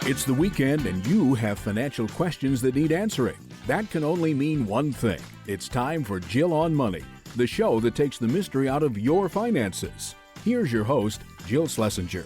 It's the weekend and you have financial questions that need answering. That can only mean one thing. It's time for Jill on Money, the show that takes the mystery out of your finances. Here's your host, Jill Schlesinger.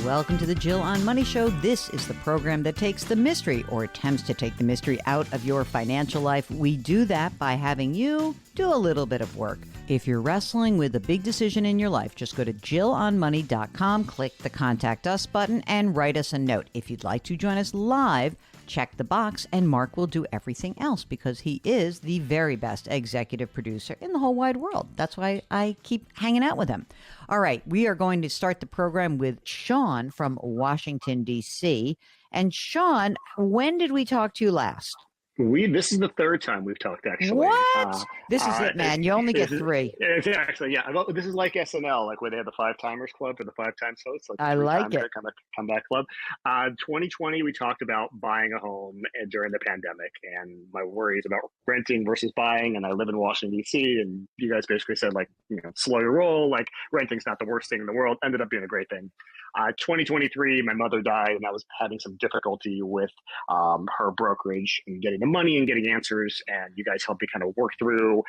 Welcome to the Jill on Money Show. This is the program that takes the mystery, or attempts to take the mystery, out of your financial life. We do that by having you do a little bit of work. If you're wrestling with a big decision in your life, just go to JillOnMoney.com, click the Contact Us button, and write us a note. If you'd like to join us live, check the box, and Mark will do everything else because he is the very best executive producer in the whole wide world. That's why I keep hanging out with him. All right, we are going to start the program with Sean from Washington, D.C. And Sean, when did we talk to you last? This is the third time we've talked, actually. What? This is it, man. You only get three. It's actually, yeah. This is like SNL, like where they have the Five Timers Club or the Five Times Hosts. Like I like it. Kind of comeback club. 2020, we talked about buying a home during the pandemic and my worries about renting versus buying. And I live in Washington, D.C. And you guys basically said, like, slow your roll. Like, renting's not the worst thing in the world. Ended up being a great thing. 2023, my mother died, and I was having some difficulty with her brokerage and getting the money and getting answers. And you guys helped me kind of work through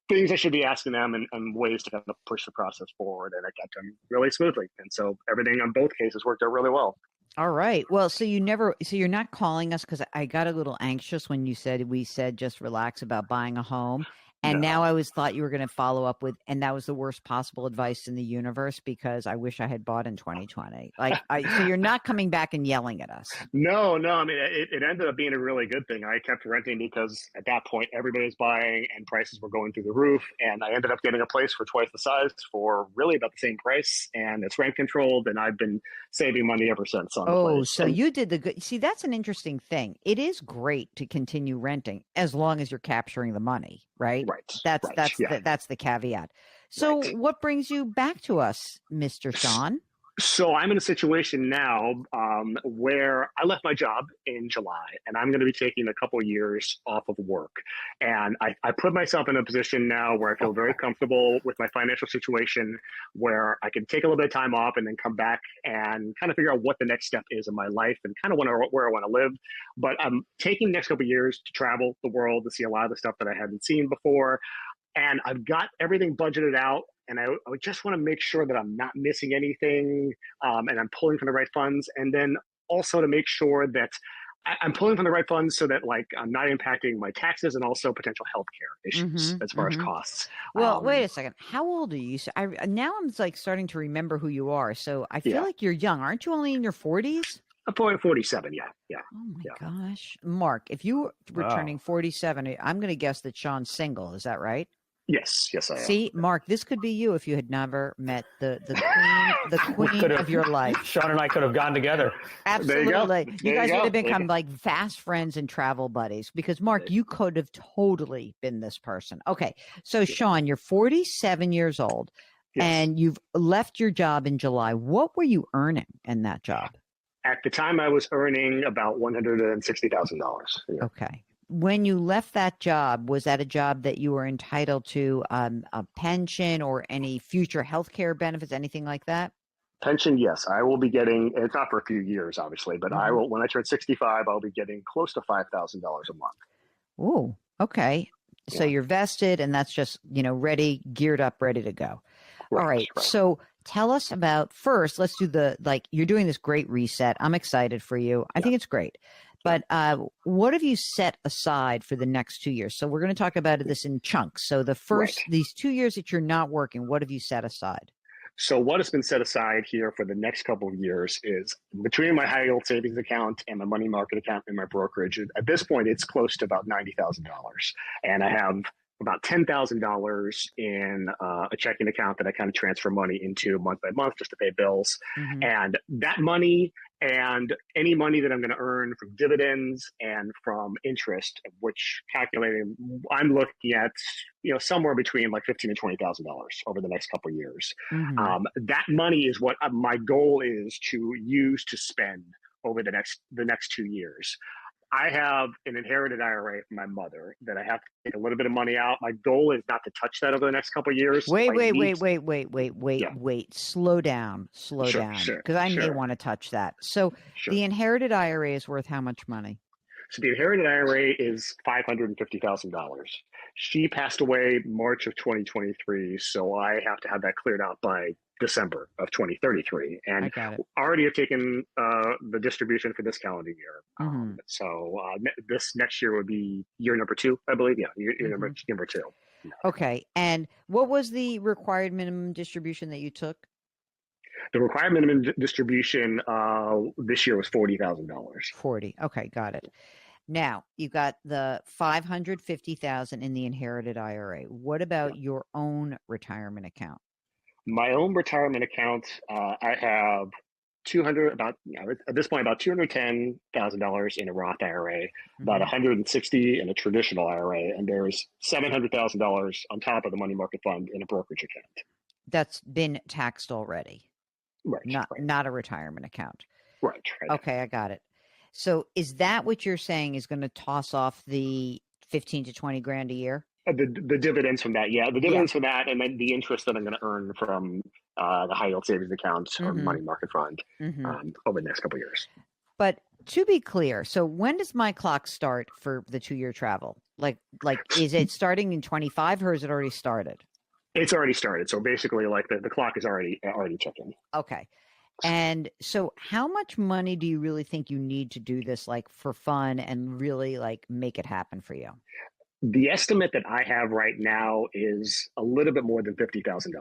things I should be asking them and ways to kind of push the process forward. And it got done really smoothly. And so everything on both cases worked out really well. All right. Well, so you're not calling us because I got a little anxious when we said just relax about buying a home. And No. now I thought you were going to follow up with, and that was the worst possible advice in the universe because I wish I had bought in 2020. So you're not coming back and yelling at us. No. I mean, it ended up being a really good thing. I kept renting because at that point, everybody was buying and prices were going through the roof. And I ended up getting a place for twice the size for really about the same price. And it's rent controlled. And I've been saving money ever since on the place. So you did the good. See, that's an interesting thing. It is great to continue renting as long as you're capturing the money, right? Right. That's the caveat. So what brings you back to us, Mr. Sean? So I'm in a situation now where I left my job in July, and I'm going to be taking a couple of years off of work. And I put myself in a position now where I feel very comfortable with my financial situation, where I can take a little bit of time off and then come back and kind of figure out what the next step is in my life and kind of where I want to live. But I'm taking the next couple of years to travel the world to see a lot of the stuff that I hadn't seen before. And I've got everything budgeted out. And I just want to make sure that I'm not missing anything and I'm pulling from the right funds. And then also to make sure that I'm pulling from the right funds so that, like, I'm not impacting my taxes and also potential healthcare issues as far as costs. Well, wait a second. How old are you? So now I'm starting to remember who you are. So I feel like you're young. Aren't you only in your 40s? I'm 47, yeah. Oh my gosh. Mark, if you were turning 47, I'm going to guess that Sean's single. Is that right? Yes, I am. See, Mark, this could be you if you had never met the queen of your life. Sean and I could have gone together. Absolutely. You guys would have become like fast friends and travel buddies because, Mark, you could have totally been this person. Okay. So, Sean, you're 47 years old and you've left your job in July. What were you earning in that job? At the time, I was earning about $160,000. Okay. When you left that job, was that a job that you were entitled to a pension or any future health care benefits, anything like that? Pension, yes. I will be getting, it's not for a few years, obviously, but I will, when I turn 65, I'll be getting close to $5,000 a month. Oh, okay. So you're vested and that's just, ready, geared up, ready to go. All right. So tell us about, first, let's do you're doing this great reset. I'm excited for you. I think it's great. But what have you set aside for the next 2 years? So we're going to talk about this in chunks. So the first, these 2 years that you're not working, what have you set aside? So what has been set aside here for the next couple of years is between my high yield savings account and my money market account and my brokerage. At this point, it's close to about $90,000. And I have about $10,000 in a checking account that I kind of transfer money into month by month just to pay bills. And that money and any money that I'm going to earn from dividends and from interest, which calculating, I'm looking at, somewhere between like $15,000 and $20,000 over the next couple of years. That money is what my goal is to use to spend over the next 2 years. I have an inherited IRA from my mother that I have to take a little bit of money out. My goal is not to touch that over the next couple of years. Wait, If I need- Yeah, wait. Slow down, sure, because I may sure, want to touch that. So sure. the inherited IRA is worth how much money? So the inherited IRA is $550,000. She passed away March of 2023, so I have to have that cleared out by December of 2033. I And got it. already have taken the distribution for this calendar year. Mhm. So this next year would be year number 2, I believe. Yeah, year number 2. Okay. And what was the required minimum distribution that you took? The required minimum distribution this year was $40,000. 40. Okay, got it. Now, you got the 550,000 in the inherited IRA. What about your own retirement account? My own retirement account, I have 200 about at this point about $210,000 in a Roth IRA, about 160 in a traditional IRA, and there's $700,000 on top of the money market fund in a brokerage account. That's been taxed already. Right. Not a retirement account. Right. Okay, I got it. So is that what you're saying is going to toss off the 15 to 20 grand a year? The dividends from that, the dividends from that, and then the interest that I'm going to earn from the high yield savings account or money market fund over the next couple of years. But to be clear, so when does my clock start for the 2-year travel? Like, is it starting in 25 or has it already started? It's already started. So basically, like the clock is already ticking. Okay. And so how much money do you really think you need to do this, like for fun and really like make it happen for you? The estimate that I have right now is a little bit more than $50,000.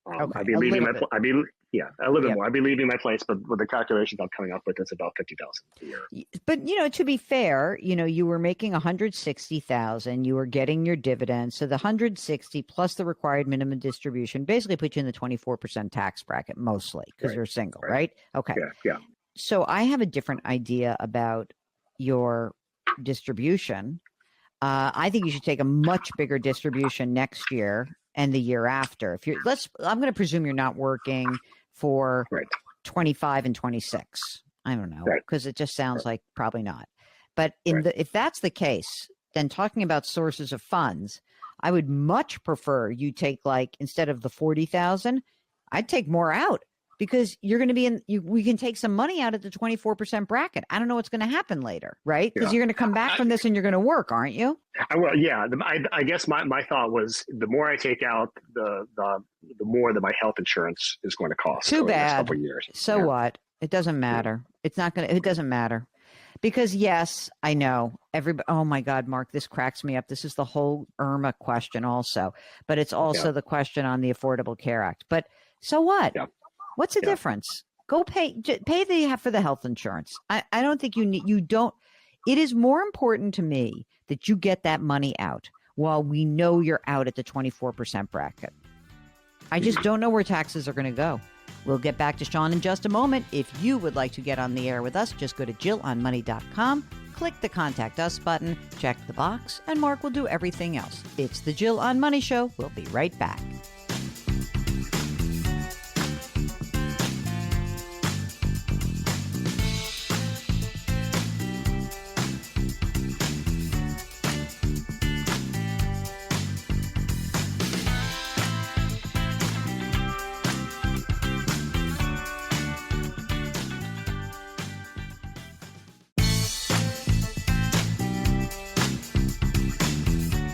Okay, I'd be leaving my a little bit Yep. more. I'd be leaving my place, but with the calculations I'm coming up with, it's about $50,000 a year. But to be fair, you were making 160,000. You were getting your dividends, so the 160 plus the required minimum distribution basically put you in the 24% tax bracket, mostly because you're single, right? Okay. Yeah. So I have a different idea about your distribution. I think you should take a much bigger distribution next year and the year after. I'm going to presume you're not working for 25 and 26. I don't know, because it just sounds like probably not. But if that's the case, then talking about sources of funds, I would much prefer you take, like, instead of the 40,000, I'd take more out, because you're going to be we can take some money out at the 24% bracket. I don't know what's going to happen later, right? Because you're going to come back from this and you're going to work, aren't you? I guess my thought was the more I take out, the more that my health insurance is going to cost. Too bad. The next couple of years. So what? It doesn't matter. It's not going to. It doesn't matter. Because yes, I know everybody. Oh my God, Mark, this cracks me up. This is the whole IRMA question also, but it's also the question on the Affordable Care Act. But so what? Yeah. What's the difference? Go pay for the health insurance. I don't think you don't. It is more important to me that you get that money out while we know you're out at the 24% bracket. I just don't know where taxes are going to go. We'll get back to Sean in just a moment. If you would like to get on the air with us, just go to JillOnMoney.com, click the Contact Us button, check the box, and Mark will do everything else. It's the Jill on Money Show. We'll be right back.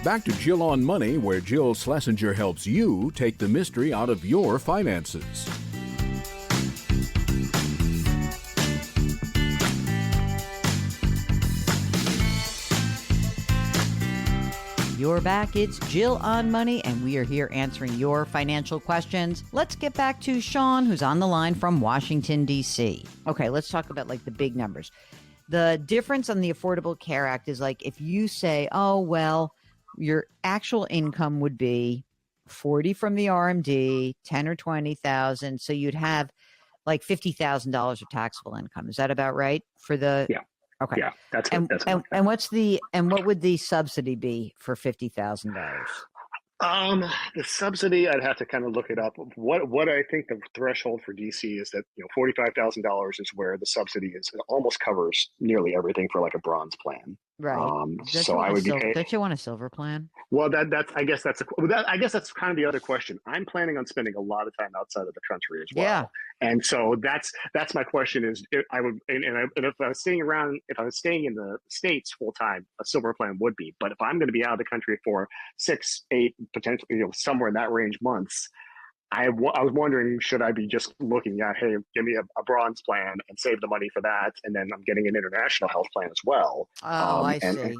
Back to Jill on Money, where Jill Schlesinger helps you take the mystery out of your finances. You're back. It's Jill on Money, and we are here answering your financial questions. Let's get back to Sean, who's on the line from Washington, D.C. Okay, let's talk about like the big numbers. The difference on the Affordable Care Act is like if you say, oh, well, your actual income would be 40 from the RMD, 10 or 20,000. So you'd have like $50,000 of taxable income. Is that about right for the? Yeah. Okay. Yeah. That's and what would the subsidy be for $50,000? The subsidy, I'd have to kind of look it up. What I think the threshold for DC is that, $45,000 is where the subsidy is. It almost covers nearly everything for like a bronze plan. Right. So I would be. Don't you want a silver plan? Well, I guess that's kind of the other question. I'm planning on spending a lot of time outside of the country as well. Yeah. And so that's my question is if I would, and if I was staying in the States full time, a silver plan would be. But if I'm going to be out of the country for 6, 8, potentially, somewhere in that range months, I was wondering, should I be just looking at, hey, give me a bronze plan and save the money for that, and then I'm getting an international health plan as well. Oh, I see.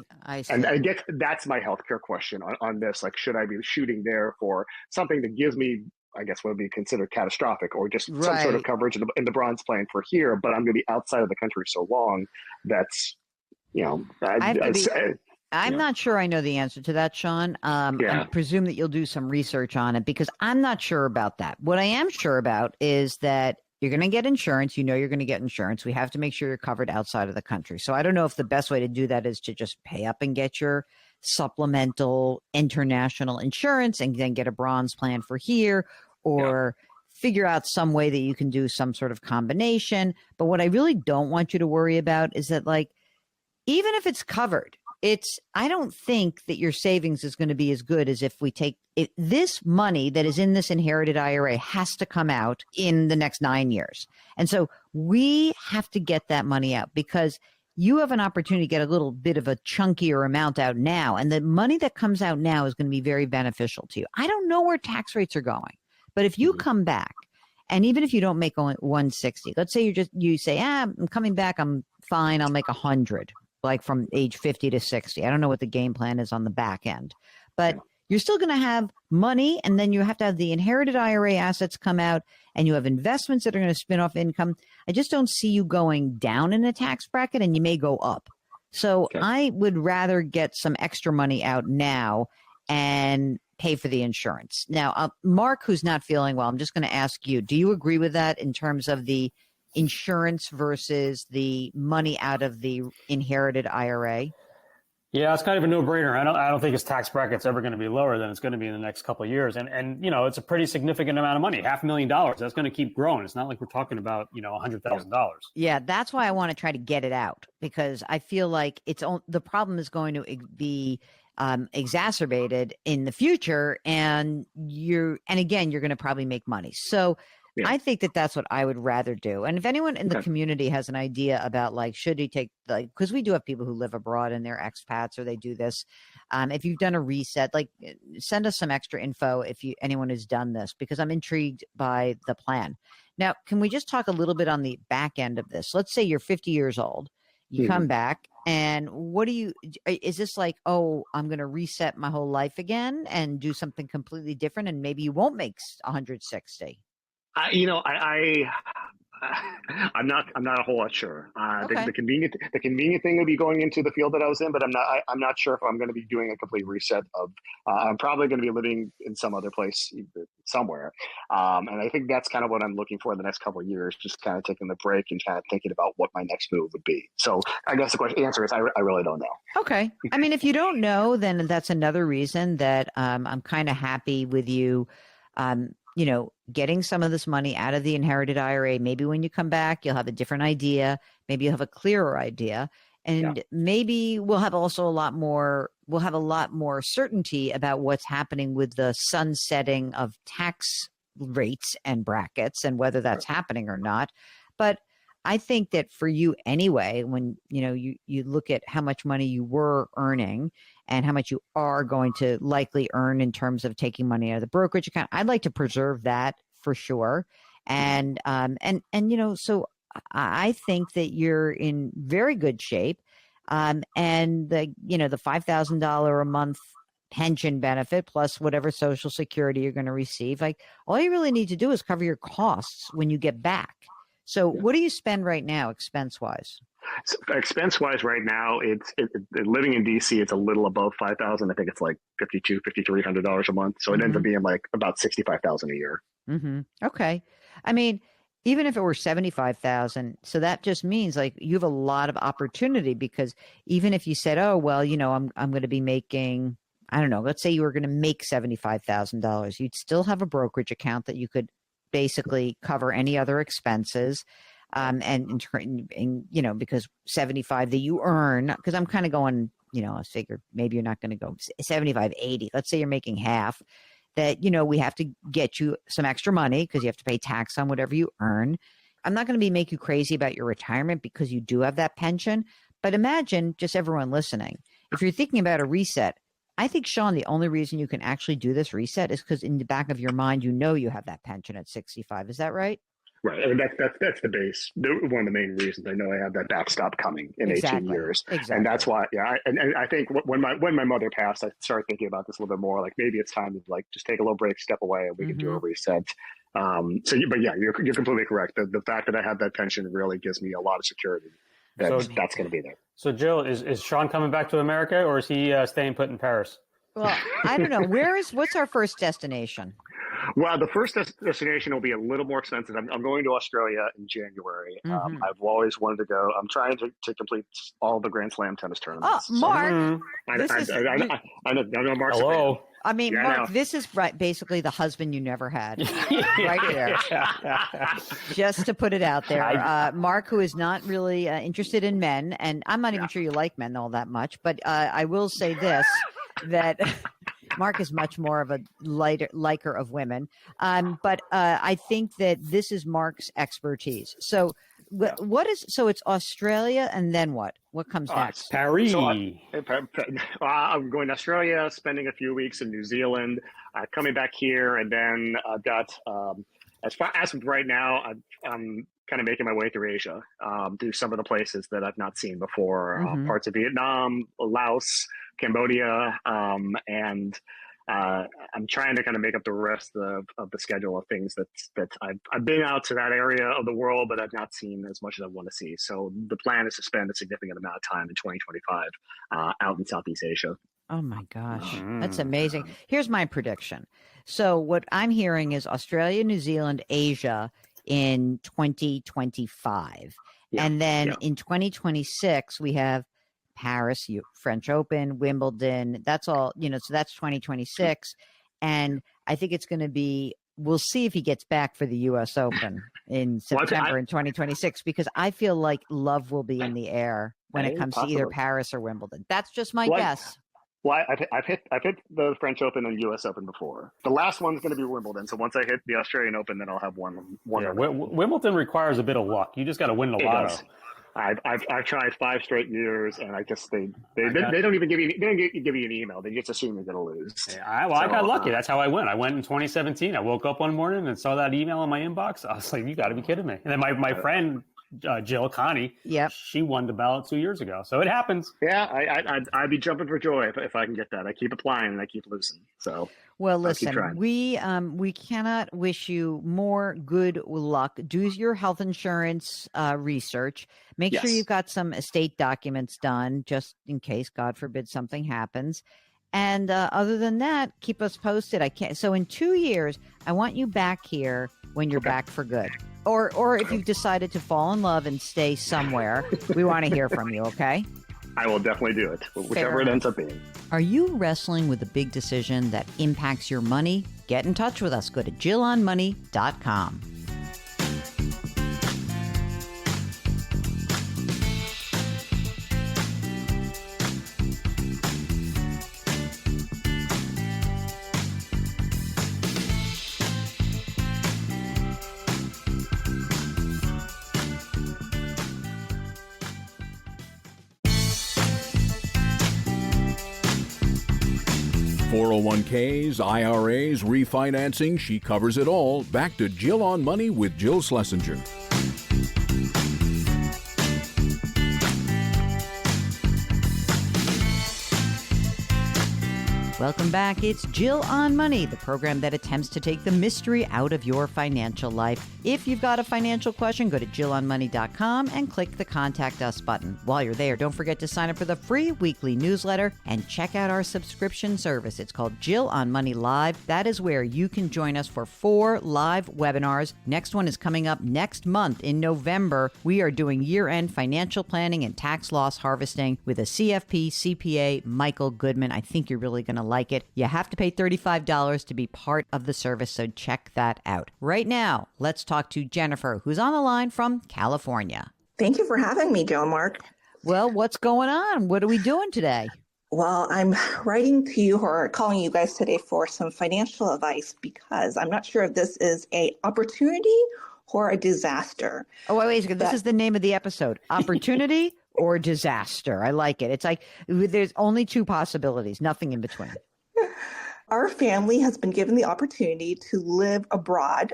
And I guess that's my healthcare question on this. Like, should I be shooting there for something that gives me, I guess, what would be considered catastrophic, or just some sort of coverage in the bronze plan for here, but I'm going to be outside of the country so long that's, I'm not sure I know the answer to that, Sean. I presume that you'll do some research on it because I'm not sure about that. What I am sure about is that you're going to get insurance. You're going to get insurance. We have to make sure you're covered outside of the country. So I don't know if the best way to do that is to just pay up and get your supplemental international insurance and then get a bronze plan for here, or figure out some way that you can do some sort of combination. But what I really don't want you to worry about is that, like, even if it's covered, I don't think that your savings is going to be as good as if we take it. This money that is in this inherited IRA has to come out in the next 9 years. And so we have to get that money out because you have an opportunity to get a little bit of a chunkier amount out now. And the money that comes out now is going to be very beneficial to you. I don't know where tax rates are going, but if you come back, and even if you don't make 160, let's say you say, I'm coming back, I'm fine, I'll make 100. Like from age 50 to 60. I don't know what the game plan is on the back end, but you're still going to have money. And then you have to have the inherited IRA assets come out, and you have investments that are going to spin off income. I just don't see you going down in a tax bracket, and you may go up. So I would rather get some extra money out now and pay for the insurance. Now, Mark, who's not feeling well, I'm just going to ask you, do you agree with that in terms of the insurance versus the money out of the inherited IRA? Yeah, it's kind of a no-brainer. I don't think his tax bracket's ever going to be lower than it's going to be in the next couple of years. And it's a pretty significant amount of money, $500,000. That's going to keep growing. It's not like we're talking about, $100,000. Yeah, that's why I want to try to get it out, because I feel like the problem is going to be exacerbated in the future, and again, you're going to probably make money. So I think that that's what I would rather do. And if anyone in the community has an idea about, like, should he take, like, because we do have people who live abroad and they're expats or they do this. If you've done a reset, like, send us some extra info if anyone has done this, because I'm intrigued by the plan. Now, can we just talk a little bit on the back end of this? Let's say you're 50 years old, you come back, and is this like, oh, I'm going to reset my whole life again and do something completely different, and maybe you won't make 160? I'm not a whole lot sure. Okay. The convenient thing would be going into the field that I was in, but I'm not sure if I'm going to be doing a complete reset of. I'm probably going to be living in some other place somewhere, and I think that's kind of what I'm looking for in the next couple of years. Just kind of taking the break and kind of thinking about what my next move would be. So I guess the answer is I really don't know. Okay, I mean, if you don't know, then that's another reason that I'm kind of happy with you. Getting some of this money out of the inherited IRA. Maybe when you come back, you'll have a different idea. Maybe you'll have a clearer idea. And maybe we'll have a lot more certainty about what's happening with the sunsetting of tax rates and brackets and whether that's happening or not. But I think that for you anyway, when you look at how much money you were earning and how much you are going to likely earn in terms of taking money out of the brokerage account, I'd like to preserve that for sure. And so I think that you're in very good shape. And the $5,000 a month pension benefit plus whatever Social Security you're going to receive, like, all you really need to do is cover your costs when you get back. So what do you spend right now expense-wise? So expense-wise right now, it's living in DC, it's a little above $5,000. I think it's like $5,300 a month. So it ends up being like about $65,000 a year. Mm-hmm. Okay. I mean, even if it were $75,000, so that just means, like, you have a lot of opportunity, because even if you said, oh, well, I'm going to be making, I don't know, let's say you were going to make $75,000, you'd still have a brokerage account that you could basically cover any other expenses. And you know, because 75 that you earn, because I'm kind of going, you know, I figured maybe you're not going to go 75, 80. Let's say you're making half, that, you know, we have to get you some extra money because you have to pay tax on whatever you earn. I'm not going to make you crazy about your retirement because you do have that pension. But imagine, just everyone listening, if you're thinking about a reset, I think, Sean, the only reason you can actually do this reset is because in the back of your mind, you know you have that pension at 65. Is that right? Right. I mean, that's the base. One of the main reasons I know I have that backstop coming in 18 years. Exactly. And that's why, and I think when my mother passed, I started thinking about this a little bit more, like maybe it's time to like just take a little break, step away, and we can do a reset. But yeah, you're completely correct. The fact that I have that pension really gives me a lot of security that's going to be there. So Jill, is Sean coming back to America, or is he staying put in Paris? Well, I don't know. What's our first destination? Well, the first destination will be a little more expensive. I'm going to Australia in January. I've always wanted to go. I'm trying to complete all the Grand Slam tennis tournaments. Oh, Mark. I know Mark's a Hello. fan. I mean, Yeah, Mark, this is basically the husband you never had. Right there. Just to put it out there. Mark, who is not really interested in men, and I'm not even sure you like men all that much, but I will say this, that Mark is much more of a liker of women. But I think that this is Mark's expertise. So so it's Australia, and then what? What comes next? Paris. So I'm going to Australia, spending a few weeks in New Zealand, coming back here, and then I've got, as of right now, I'm kind of making my way through Asia, to some of the places that I've not seen before, parts of Vietnam, Laos, Cambodia, and I'm trying to kind of make up the rest of the schedule of things that I've been out to that area of the world, but I've not seen as much as I want to see. So the plan is to spend a significant amount of time in 2025 out in Southeast Asia. Oh my gosh, that's amazing. Here's my prediction. So what I'm hearing is Australia, New Zealand, Asia in 2025. And then in 2026, we have Paris, French Open, Wimbledon. That's all, you know, so that's 2026. And I think it's going to be, we'll see if he gets back for the U.S. Open in September in 2026, because I feel like love will be in the air when it comes to either Paris or Wimbledon. That's just my guess. Well, I've hit the French Open and U.S. Open before. The last one's going to be Wimbledon. So once I hit the Australian Open, then I'll have one. Wimbledon requires a bit of luck. You just got to win the lotto. I've tried 5 straight years, and I just they don't even give you an email. They just assume you're going to lose. I got lucky. That's how I went. I went in 2017. I woke up one morning and saw that email in my inbox. I was like, "You got to be kidding me!" And then my friend Jill Connie, she won the ballot 2 years ago. So it happens. Yeah, I'd be jumping for joy if I can get that. I keep applying and I keep losing. So. Well, listen, we cannot wish you more good luck. Do your health insurance research. Make sure you've got some estate documents done, just in case, God forbid, something happens. And other than that, keep us posted. So in 2 years, I want you back here when you're back for good. Or if you've decided to fall in love and stay somewhere, we want to hear from you, okay? I will definitely do it, whichever it ends up being. Are you wrestling with a big decision that impacts your money? Get in touch with us. Go to JillOnMoney.com. .401ks, IRAs, refinancing, she covers it all. Back to Jill on Money with Jill Schlesinger. Welcome back. It's Jill on Money, the program that attempts to take the mystery out of your financial life. If you've got a financial question, go to JillOnMoney.com and click the Contact Us button. While you're there, don't forget to sign up for the free weekly newsletter and check out our subscription service. It's called Jill on Money Live. That is where you can join us for 4 live webinars. Next one is coming up next month in November. We are doing year-end financial planning and tax loss harvesting with a CFP CPA, Michael Goodman. I think you're really going to like it. You have to pay $35 to be part of the service, so check that out. Right now, let's talk to Jennifer, who's on the line from California. Thank you for having me, Joe Mark. Well, what's going on? What are we doing today? Well, I'm writing to you or calling you guys today for some financial advice because I'm not sure if this is an opportunity or a disaster. Oh, wait a second. This is the name of the episode. Opportunity or disaster. I like it. It's like there's only two possibilities, nothing in between. Our family has been given the opportunity to live abroad,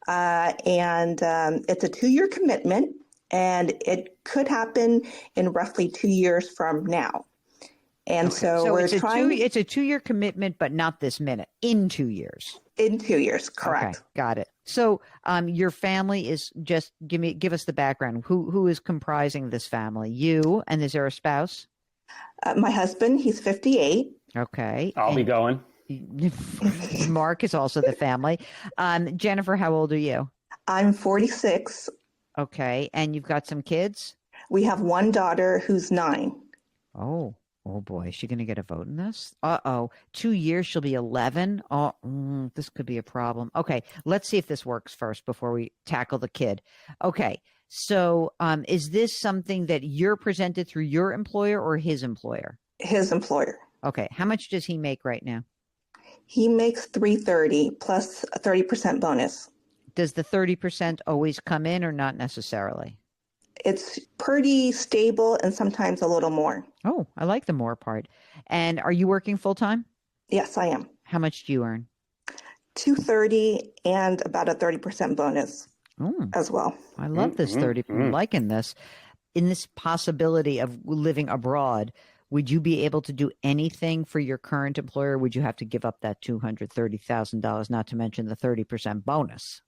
and it's a 2-year commitment, and it could happen in roughly 2 years from now. And Okay. so we're trying. It's a 2-year commitment, but not this minute. In 2 years. In 2 years, correct. Okay, got it. So, your family is just give us the background. Who is comprising this family? You, and is there a spouse? My husband, he's 58. Okay. I'll be going. Mark is also the family. Jennifer, how old are you? I'm 46. Okay, and you've got some kids? We have one daughter who's 9. Oh boy, is she going to get a vote in this? 2 years, she'll be 11. This could be a problem. Okay, let's see if this works first before we tackle the kid. Okay, so is this something that you're presented through your employer or his employer? His employer. Okay, how much does he make right now? He makes $330 plus a 30% bonus. Does the 30% always come in or not necessarily? It's pretty stable and sometimes a little more. Oh, I like the more part. And are you working full time? Yes, I am. How much do you earn? $230 and about a 30% bonus as well. I love this 30. I'm liking this. In this possibility of living abroad, would you be able to do anything for your current employer? Would you have to give up that $230,000, not to mention the 30% bonus?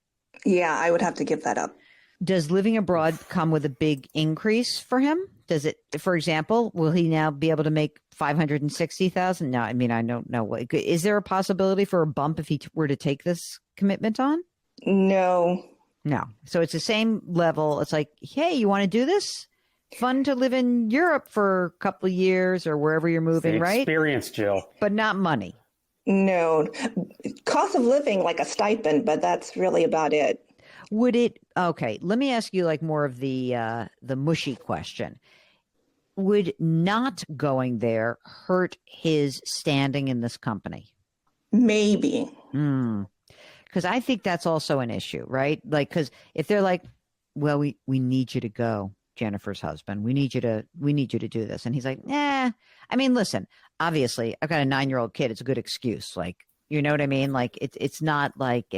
Yeah, I would have to give that up. Does living abroad come with a big increase for him? Does it, for example, will he now be able to make $560,000? No, I mean, I don't know. Is there a possibility for a bump if he were to take this commitment on? No. No. So it's the same level. It's like, hey, you want to do this? Fun to live in Europe for a couple of years or wherever you're moving, right? Experience, Jill. But not money. No. Cost of living, like a stipend, but that's really about it. Would it, okay, let me ask you like more of the mushy question. Would not going there hurt his standing in this company? Maybe. Because I think that's also an issue, right? Like, because if they're like, well, we need you to go, Jennifer's husband, we need you to do this. And he's like, I mean, listen, obviously I've got a 9-year-old kid. It's a good excuse. Like, you know what I mean? Like it's not like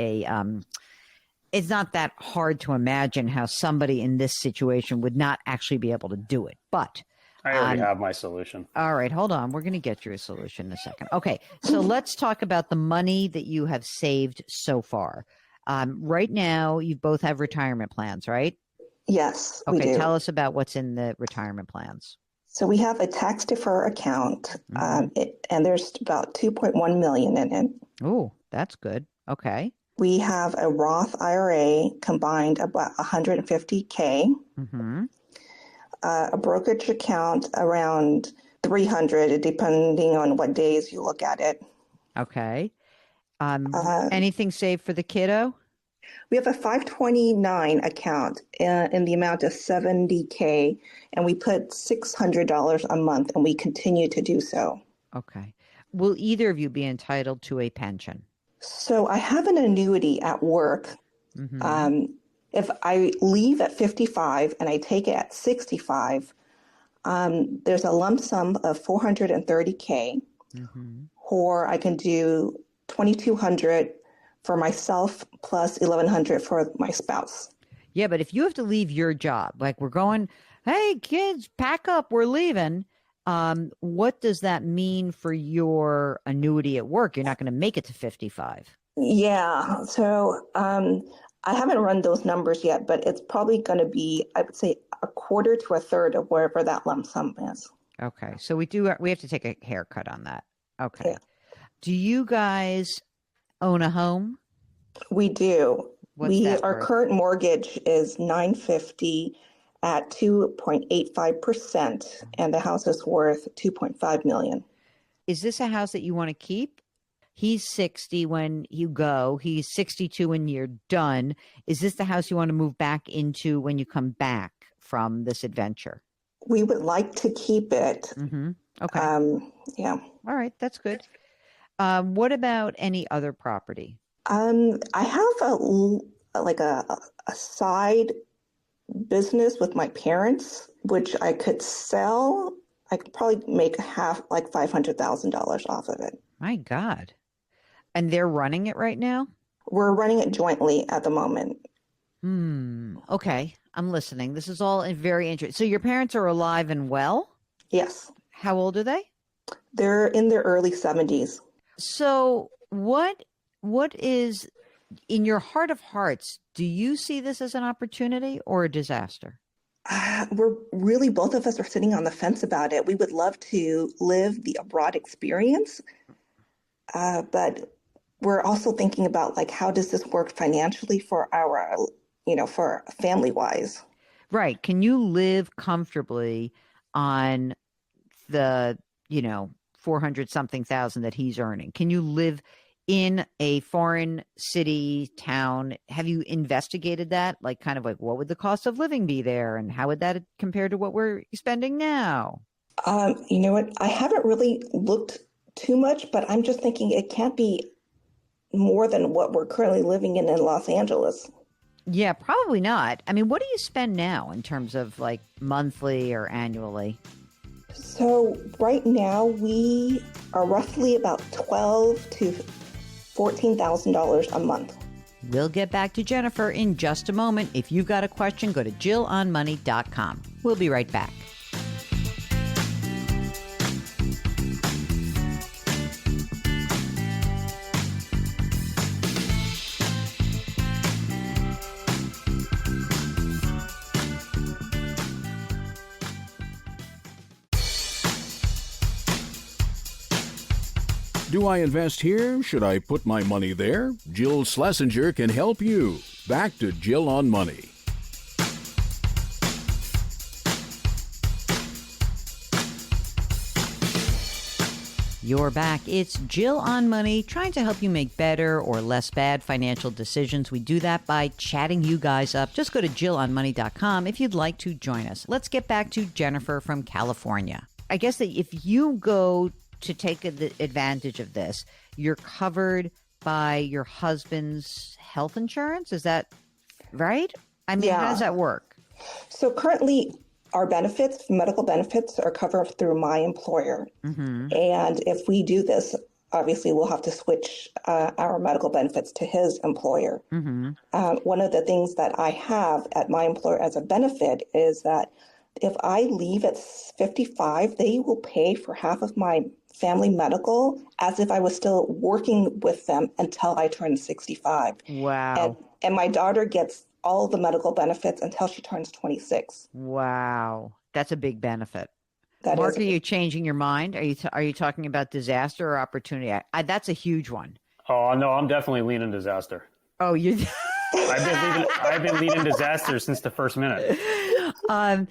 it's not that hard to imagine how somebody in this situation would not actually be able to do it. But I already have my solution. all right, hold on. We're going to get you a solution in a second. Okay, so let's talk about the money that you have saved so far. Right now, you both have retirement plans, right? Yes, we Okay, do. tell us about what's in the retirement plans. So we have a tax defer account, and there's about $2.1 million in it. Oh, that's good. Okay. We have a Roth IRA combined about $150K, a brokerage account around $300, depending on what days you look at it. Okay. Anything saved for the kiddo? We have a 529 account in the amount of $70K, and we put $600 a month, and we continue to do so. Okay. Will either of you be entitled to a pension? So I have an annuity at work. If I leave at 55 and I take it at 65, there's a lump sum of $430K, or I can do $2,200 for myself plus $1,100 for my spouse. Yeah, but if you have to leave your job, like we're going, hey, kids, pack up, we're leaving. What does that mean for your annuity at work? You're not going to make it to 55. Yeah. So I haven't run those numbers yet, but it's probably going to be, I would say, a quarter to a third of wherever that lump sum is. Okay. So we have to take a haircut on that. Okay. Yeah. Do you guys own a home? We do. What's that Our worth? current mortgage is $950 at 2.85%, and the house is worth $2.5 million. is this a house that you want to keep? He's 60 when you go. He's 62 when you're done. Is this the house you want to move back into when you come back from this adventure? We would like to keep it. Mm-hmm. Okay. Yeah. All right. That's good. What about any other property? I have a side business with my parents, which I could sell. I could probably make like $500,000 off of it. My God. And they're running it right now? We're running it jointly at the moment. Okay. I'm listening. This is all very interesting. So your parents are alive and well? Yes. How old are they? They're in their early 70s. So what is, in your heart of hearts, do you see this as an opportunity or a disaster? We're really, both of us are sitting on the fence about it. We would love to live the abroad experience, but we're also thinking about like, how does this work financially for our, for family wise? Right. Can you live comfortably on the, 400 something thousand that he's earning? Can you live in a foreign city, town? Have you investigated that? Like kind of like, what would the cost of living be there? And how would that compare to what we're spending now? You know what? I haven't really looked too much, but I'm just thinking it can't be more than what we're currently living in Los Angeles. Yeah, probably not. I mean, what do you spend now in terms of like monthly or annually? So right now we are roughly about $12,000 to $14,000 a month. We'll get back to Jennifer in just a moment. If you've got a question, go to JillOnMoney.com. We'll be right back. Do I invest here? Should I put my money there? Jill Schlesinger can help you. Back to Jill on Money. You're back. It's Jill on Money, trying to help you make better or less bad financial decisions. We do that by chatting you guys up. Just go to JillOnMoney.com if you'd like to join us. Let's get back to Jennifer from California. I guess that if you go to take advantage of this, you're covered by your husband's health insurance. Is that right? I mean, How does that work? So currently our benefits, medical benefits, are covered through my employer. Mm-hmm. And if we do this, obviously we'll have to switch our medical benefits to his employer. Mm-hmm. One of the things that I have at my employer as a benefit is that if I leave at 55, they will pay for half of my family medical as if I was still working with them until I turn 65. Wow. And my daughter gets all the medical benefits until she turns 26. Wow. That's a big benefit. Mark, are you changing your mind? Are you talking about disaster or opportunity? That's a huge one. Oh, no, I'm definitely leaning disaster. Oh, you I've been leading disaster since the first minute. I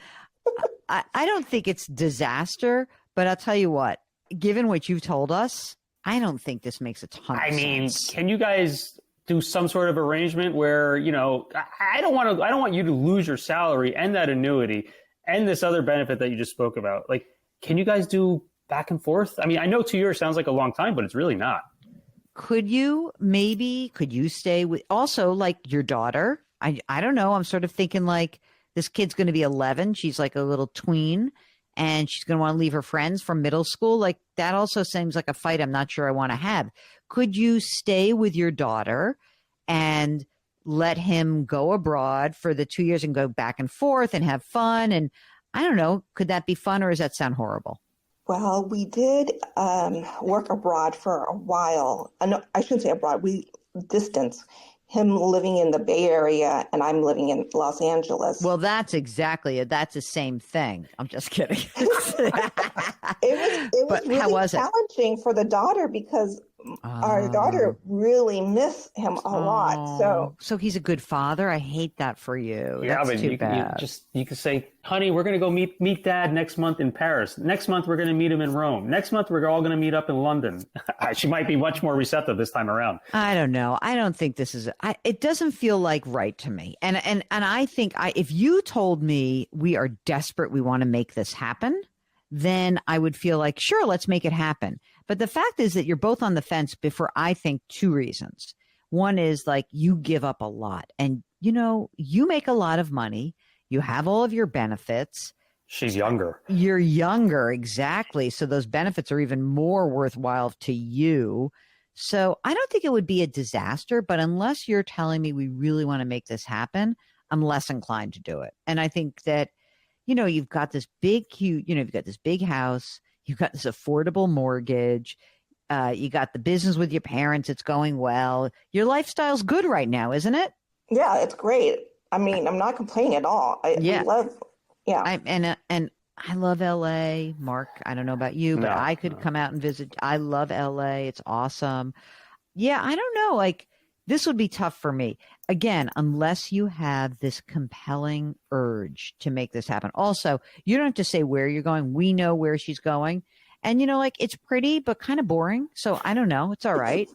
don't think it's disaster, but I'll tell you what, given what you've told us, I don't think this makes a ton of sense. I mean, can you guys do some sort of arrangement where, I don't want you to lose your salary and that annuity and this other benefit that you just spoke about. Like, can you guys do back and forth? I mean, I know 2 years sounds like a long time, but it's really not. Could you stay with also like your daughter? I don't know. I'm sort of thinking like this kid's going to be 11. She's like a little tween and she's going to want to leave her friends from middle school. Like that also seems like a fight I'm not sure I want to have. Could you stay with your daughter and let him go abroad for the 2 years and go back and forth and have fun? And I don't know, could that be fun or does that sound horrible? Well, we did work abroad for a while. No, I shouldn't say abroad. We distance. Him living in the Bay Area and I'm living in Los Angeles. Well, that's the same thing. I'm just kidding. It was really challenging for the daughter because Our daughter really missed him a lot. So he's a good father. I hate that for you. Yeah, That's but too bad. you could say, honey, we're going to go meet Dad next month in Paris. Next month we're going to meet him in Rome. Next month we're all going to meet up in London. She might be much more receptive this time around. I don't know. I don't think this is. It doesn't feel like right to me. And I think if you told me we are desperate, we want to make this happen, then I would feel like, sure, let's make it happen. But the fact is that you're both on the fence for, I think, two reasons. One is like you give up a lot and, you make a lot of money. You have all of your benefits. She's younger. You're younger. Exactly. So those benefits are even more worthwhile to you. So I don't think it would be a disaster, but unless you're telling me we really want to make this happen, I'm less inclined to do it. And I think that, you've got this big, huge, you've got this big house. You've got this affordable mortgage. You got the business with your parents. It's going well. Your lifestyle's good right now, isn't it? Yeah, it's great. I mean, I'm not complaining at all. I love. And I love LA, Mark. I don't know about you, but I could come out and visit. I love LA. It's awesome. Yeah, I don't know. Like, this would be tough for me. Again, unless you have this compelling urge to make this happen. Also, you don't have to say where you're going. We know where she's going. And, it's pretty, but kind of boring. So I don't know. It's all right.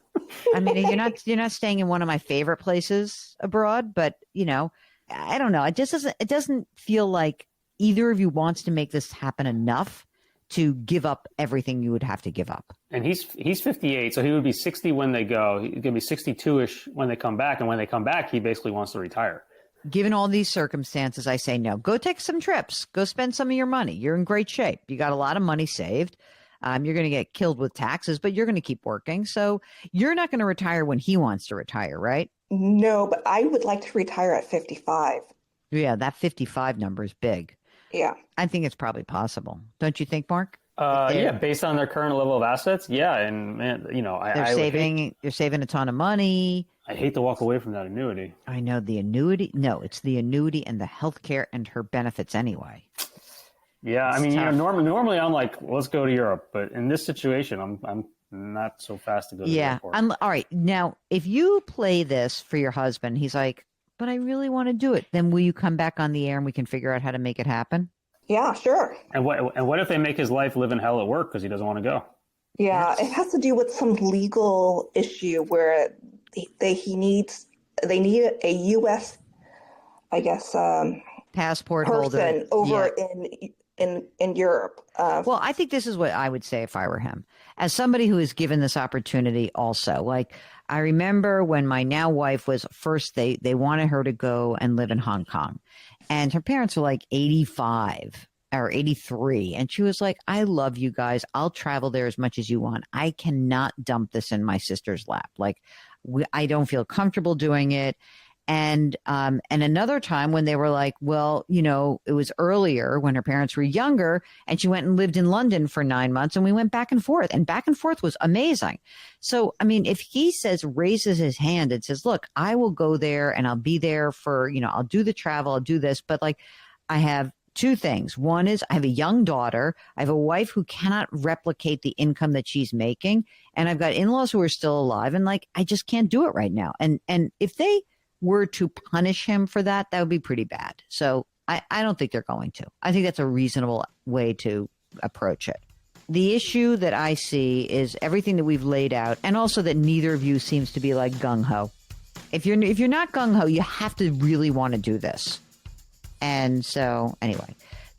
I mean, you're not staying in one of my favorite places abroad, but, I don't know. It doesn't feel like either of you wants to make this happen enough to give up everything you would have to give up. And he's 58, so he would be 60 when they go. He's going to be 62-ish when they come back. And when they come back, he basically wants to retire. Given all these circumstances, I say no. Go take some trips. Go spend some of your money. You're in great shape. You got a lot of money saved. You're going to get killed with taxes, but you're going to keep working. So you're not going to retire when he wants to retire, right? No, but I would like to retire at 55. Yeah, that 55 number is big. Yeah. I think it's probably possible. Don't you think, Mark? Yeah, based on their current level of assets. Yeah. And man, they're saving a ton of money. I hate to walk away from that annuity. I know the annuity. No, it's the annuity and the healthcare and her benefits anyway. Yeah. I mean, normally I'm like, let's go to Europe, but in this situation, I'm not so fast to go to Europe. Yeah. All right. Now, if you play this for your husband, he's like, but I really want to do it. Then will you come back on the air and we can figure out how to make it happen? Yeah, sure. And what if they make his life live in hell at work because he doesn't want to go? Yeah, it has to do with some legal issue where they need a U.S. I guess passport person holder over in Europe. Well, I think this is what I would say if I were him, as somebody who is given this opportunity. Also, like, I remember when my now wife was first, they wanted her to go and live in Hong Kong, and her parents were like 85 or 83. And she was like, I love you guys. I'll travel there as much as you want. I cannot dump this in my sister's lap. Like, I don't feel comfortable doing it. And another time when they were like, well, it was earlier when her parents were younger, and she went and lived in London for 9 months, and we went back and forth was amazing. So, I mean, if he raises his hand and says, look, I will go there and I'll be there for, I'll do the travel, I'll do this. But like, I have two things. One is I have a young daughter. I have a wife who cannot replicate the income that she's making. And I've got in-laws who are still alive. And like, I just can't do it right now. And if they were to punish him for that, that would be pretty bad. So I don't think they're going to. I think that's a reasonable way to approach it. The issue that I see is everything that we've laid out, and also that neither of you seems to be like gung-ho. If you're not gung-ho, you have to really want to do this. And so anyway,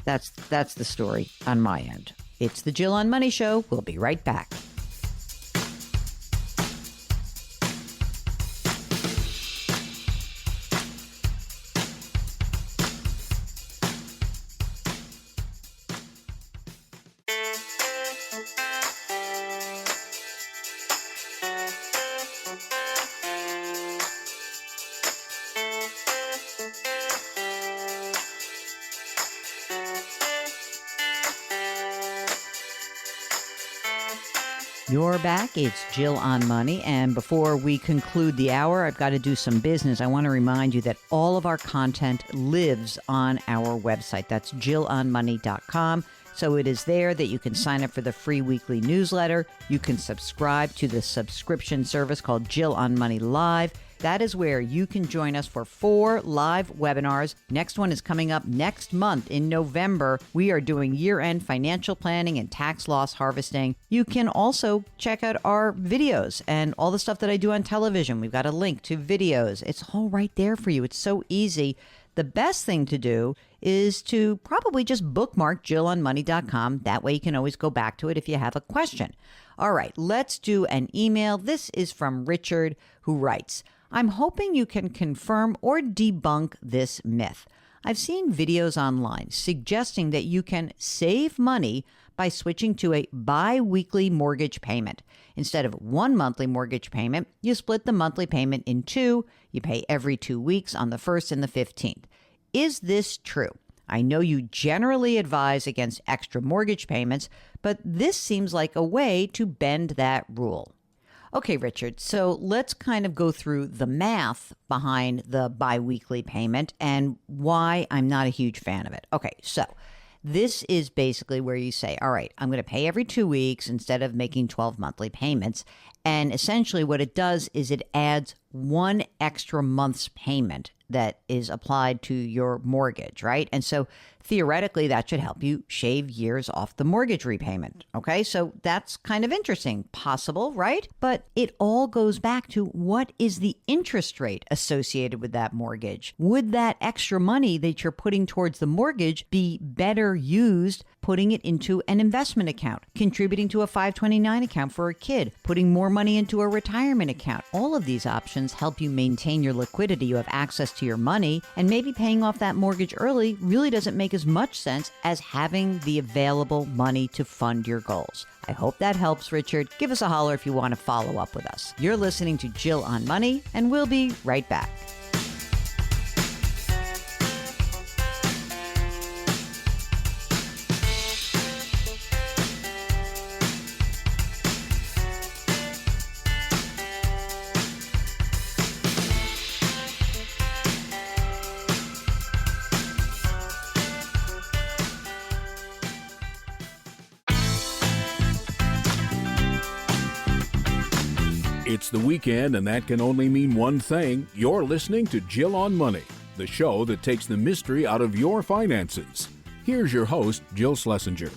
that's the story on my end. It's the Jill on Money Show. We'll be right back. You're back. It's Jill on Money. And before we conclude the hour, I've got to do some business. I want to remind you that all of our content lives on our website. That's JillOnMoney.com. So it is there that you can sign up for the free weekly newsletter. You can subscribe to the subscription service called Jill on Money Live. That is where you can join us for 4 live webinars. Next one is coming up next month in November. We are doing year-end financial planning and tax loss harvesting. You can also check out our videos and all the stuff that I do on television. We've got a link to videos. It's all right there for you. It's so easy. The best thing to do is to probably just bookmark JillOnMoney.com. That way you can always go back to it if you have a question. All right, let's do an email. This is from Richard, who writes, I'm hoping you can confirm or debunk this myth. I've seen videos online suggesting that you can save money by switching to a bi-weekly mortgage payment. Instead of one monthly mortgage payment, you split the monthly payment in 2. You pay every 2 weeks on the 1st and the 15th. Is this true? I know you generally advise against extra mortgage payments, but this seems like a way to bend that rule. Okay, Richard, so let's kind of go through the math behind the biweekly payment and why I'm not a huge fan of it. Okay, so this is basically where you say, all right, I'm going to pay every 2 weeks instead of making 12 monthly payments. And essentially what it does is it adds 1 extra month's payment that is applied to your mortgage, right? And so theoretically, that should help you shave years off the mortgage repayment. Okay, so that's kind of interesting. Possible, right? But it all goes back to what is the interest rate associated with that mortgage? Would that extra money that you're putting towards the mortgage be better used putting it into an investment account, contributing to a 529 account for a kid, putting more money into a retirement account? All of these options help you maintain your liquidity. You have access to your money, and maybe paying off that mortgage early really doesn't make as much sense as having the available money to fund your goals. I hope that helps, Richard. Give us a holler if you want to follow up with us. You're listening to Jill on Money, and we'll be right back. It's the weekend, and that can only mean one thing. You're listening to Jill on Money, the show that takes the mystery out of your finances. Here's your host, Jill Schlesinger.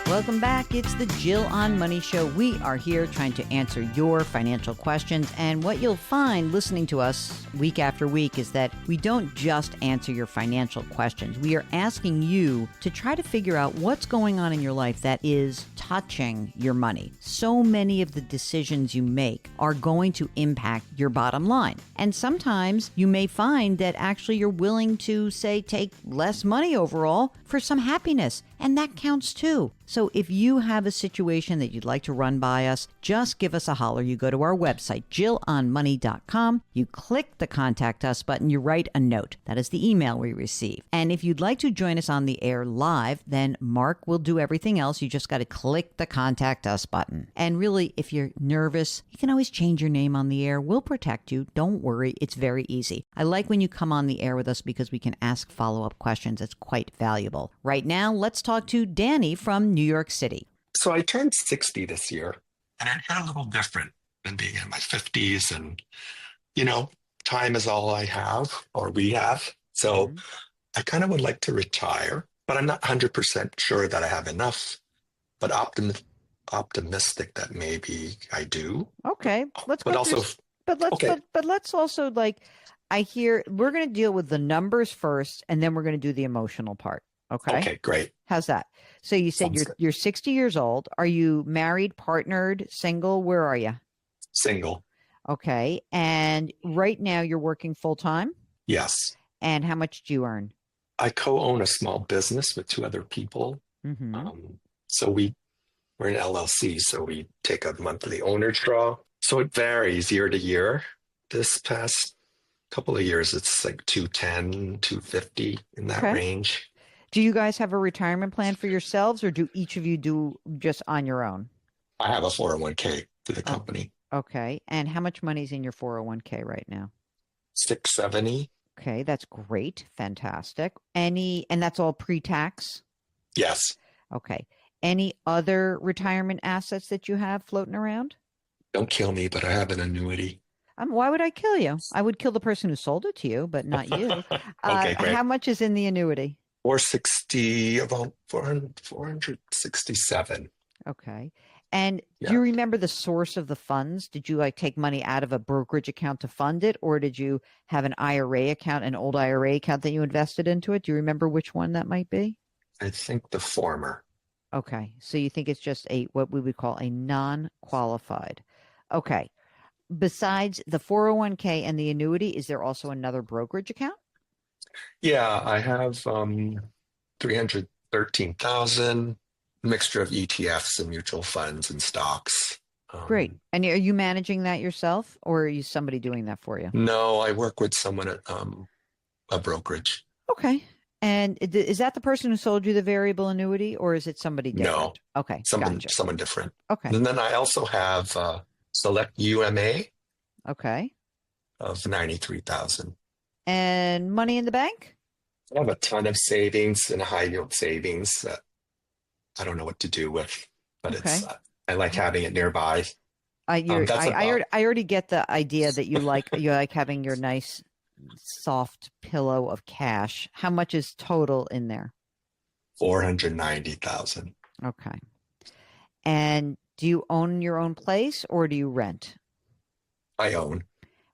Welcome back. It's the Jill on Money Show. We are here trying to answer your financial questions. And what you'll find listening to us week after week is that we don't just answer your financial questions. We are asking you to try to figure out what's going on in your life that is touching your money. So many of the decisions you make are going to impact your bottom line. And sometimes you may find that actually you're willing to, say, take less money overall for some happiness. And that counts too. So if you have a situation that you'd like to run by us, just give us a holler. You go to our website, JillOnMoney.com. You click the Contact Us button. You write a note. That is the email we receive. And if you'd like to join us on the air live, then Mark will do everything else. You just got to click the Contact Us button. And really, if you're nervous, you can always change your name on the air. We'll protect you. Don't worry. It's very easy. I like when you come on the air with us because we can ask follow-up questions. It's quite valuable. Right now, let's talk to Danny from New York City. So I turned 60 this year, and it hit a little different than being in my 50s. And, time is all I have, or we have. So I kind of would like to retire, but I'm not 100% sure that I have enough, but optimistic that maybe I do. Okay. Let's but go also, through, but let's also, I hear we're going to deal with the numbers first, and then we're going to do the emotional part. Okay. Okay, great. How's that? So you said you're 60 years old. Are you married, partnered, single? Where are you? Single. Okay. And right now you're working full time? Yes. And how much do you earn? I co-own a small business with 2 other people. Mm-hmm. So we're an LLC, so we take a monthly owner's draw. So it varies year to year. This past couple of years, it's like 210, 250 in that range. Do you guys have a retirement plan for yourselves, or do each of you do just on your own? I have a 401k through the company. Okay. And how much money is in your 401k right now? 670. Okay, that's great. Fantastic. And that's all pre-tax? Yes. Okay. Any other retirement assets that you have floating around? Don't kill me, but I have an annuity. Why would I kill you? I would kill the person who sold it to you, but not you. Okay, great. How much is in the annuity? 460, about 400, 467. Okay. And do Yeah. you remember the source of the funds? Did you like take money out of a brokerage account to fund it, or did you have an IRA account, an old IRA account that you invested into it? Do you remember which one that might be? I think the former. Okay. So you think it's just what we would call a non-qualified. Okay. Besides the 401k and the annuity, is there also another brokerage account? Yeah, I have 313,000, mixture of ETFs and mutual funds and stocks. Great. And are you managing that yourself, or are you somebody doing that for you? No, I work with someone at a brokerage. Okay. And is that the person who sold you the variable annuity, or is it somebody different? No. Okay. Someone Gotcha. different. Okay. And then I also have Select UMA Okay. of 93,000. And money in the bank? I have a ton of savings and high yield savings that I don't know what to do with, but Okay. I like having it nearby. I That's about already get the idea that you like having your nice soft pillow of cash. How much is total in there? 490,000. Okay. And do you own your own place or do you rent? I own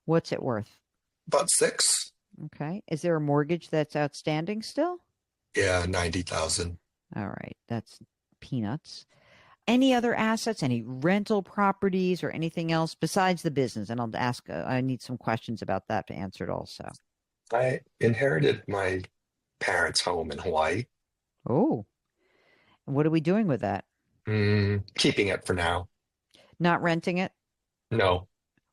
What's it worth? about 6. Okay. Is there a mortgage that's outstanding still? Yeah, 90,000. All right. That's peanuts. Any other assets, any rental properties or anything else besides the business? And I'll ask, I need some questions about that to answer it also. I inherited my parents' home in Hawaii. Oh, what are we doing with that? Keeping it for now. Not renting it? No,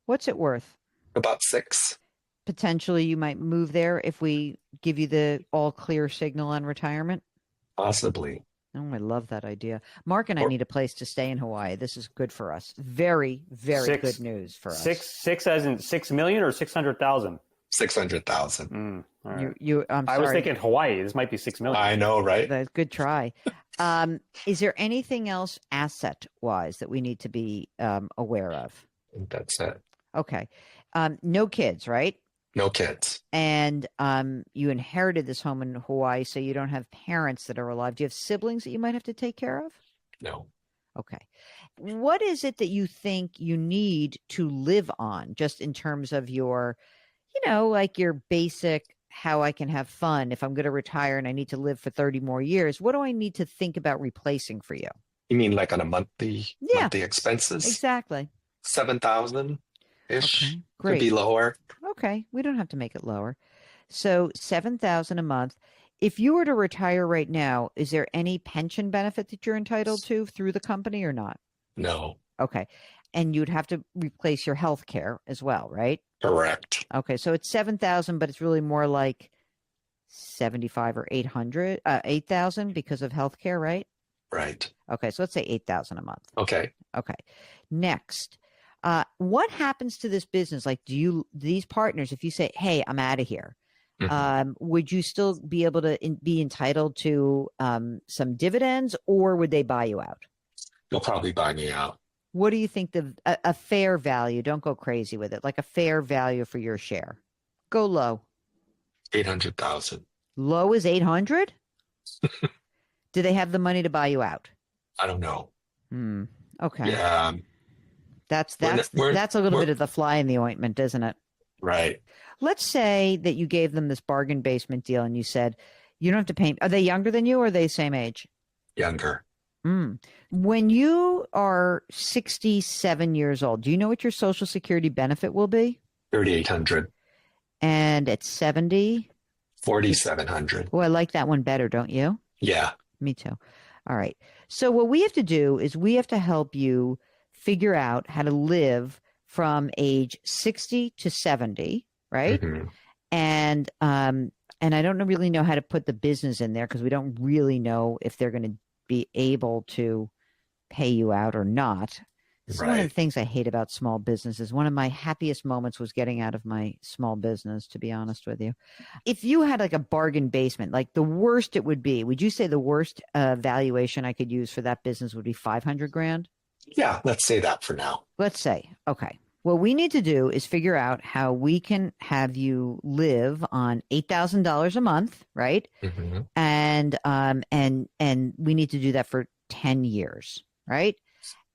What's it worth? about 6. Potentially you might move there if we give you the all clear signal on retirement. Possibly. Oh, I love that idea. Mark and I Or- need a place to stay in Hawaii. This is good for us. Very, very Six- good news for us. Six as in 6 million or 600,000? 600,000. All right. I'm I was sorry. thinking Hawaii. This might be 6 million. I know, right? That's a good try. Is there anything else asset wise that we need to be aware of? I think that's it. Okay. No kids, right? No kids. And you inherited this home in Hawaii, so you don't have parents that are alive. Do you have siblings that you might have to take care of? No. Okay. What is it that you think you need to live on, just in terms of your, like your basic, how I can have fun if I'm going to retire and I need to live for 30 more years? What do I need to think about replacing for you? You mean like on a monthly expenses? Exactly. 7,000-ish. Okay, Could great. be lower. Okay, we don't have to make it lower. So 7,000 a month. If you were to retire right now, is there any pension benefit that you're entitled to through the company or not? No. Okay. And you'd have to replace your health care as well, right? Correct. Okay, so it's 7,000, but it's really more like 75 or 8,000 because of healthcare, right? Right. Okay, so let's say 8,000 a month. Okay. Okay. Next, what happens to this business? Like, these partners, if you say, "Hey, I'm out of here," would you still be able to be entitled to some dividends, or would they buy you out? They'll probably buy me out. What do you think a fair value? Don't go crazy with it. Like a fair value for your share. Go low. 800,000. Low is 800. Do they have the money to buy you out? I don't know. Okay. Yeah. That's a little bit of the fly in the ointment, isn't it? Right. Let's say that you gave them this bargain basement deal and you said, you don't have to pay. Are they younger than you or are they the same age? Younger. When you are 67 years old, do you know what your Social Security benefit will be? 3,800. And at 70? 4,700. Oh, I like that one better, don't you? Yeah. Me too. All right. So what we have to do is we have to help you figure out how to live from age 60 to 70, right? Mhm. And I don't really know how to put the business in there because we don't really know if they're going to be able to pay you out or not. This is one of the things I hate about small businesses. One of my happiest moments was getting out of my small business, to be honest with you. If you had like a bargain basement, like the worst it would be, would you say the worst valuation I could use for that business would be 500 grand? Yeah, let's say that for now. Let's say, okay. What we need to do is figure out how we can have you live on $8,000 a month, right? Mm-hmm. And we need to do that for 10 years, right?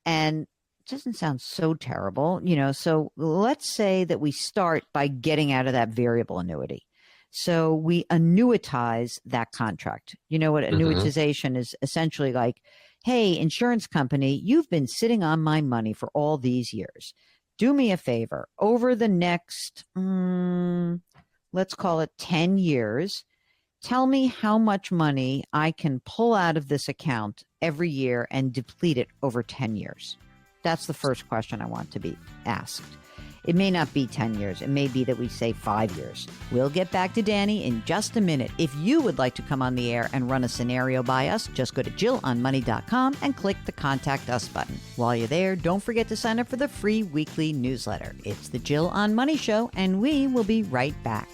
And it doesn't sound so terrible, so let's say that we start by getting out of that variable annuity. So we annuitize that contract. You know what annuitization is essentially like, hey, insurance company, you've been sitting on my money for all these years. Do me a favor. Over the next, let's call it 10 years, tell me how much money I can pull out of this account every year and deplete it over 10 years. That's the first question I want to be asked. It may not be 10 years. It may be that we say 5 years. We'll get back to Danny in just a minute. If you would like to come on the air and run a scenario by us, just go to JillOnMoney.com and click the Contact Us button. While you're there, don't forget to sign up for the free weekly newsletter. It's the Jill on Money Show, and we will be right back.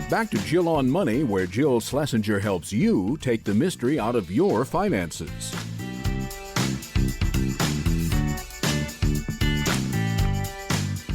Back to Jill on Money, where Jill Schlesinger helps you take the mystery out of your finances.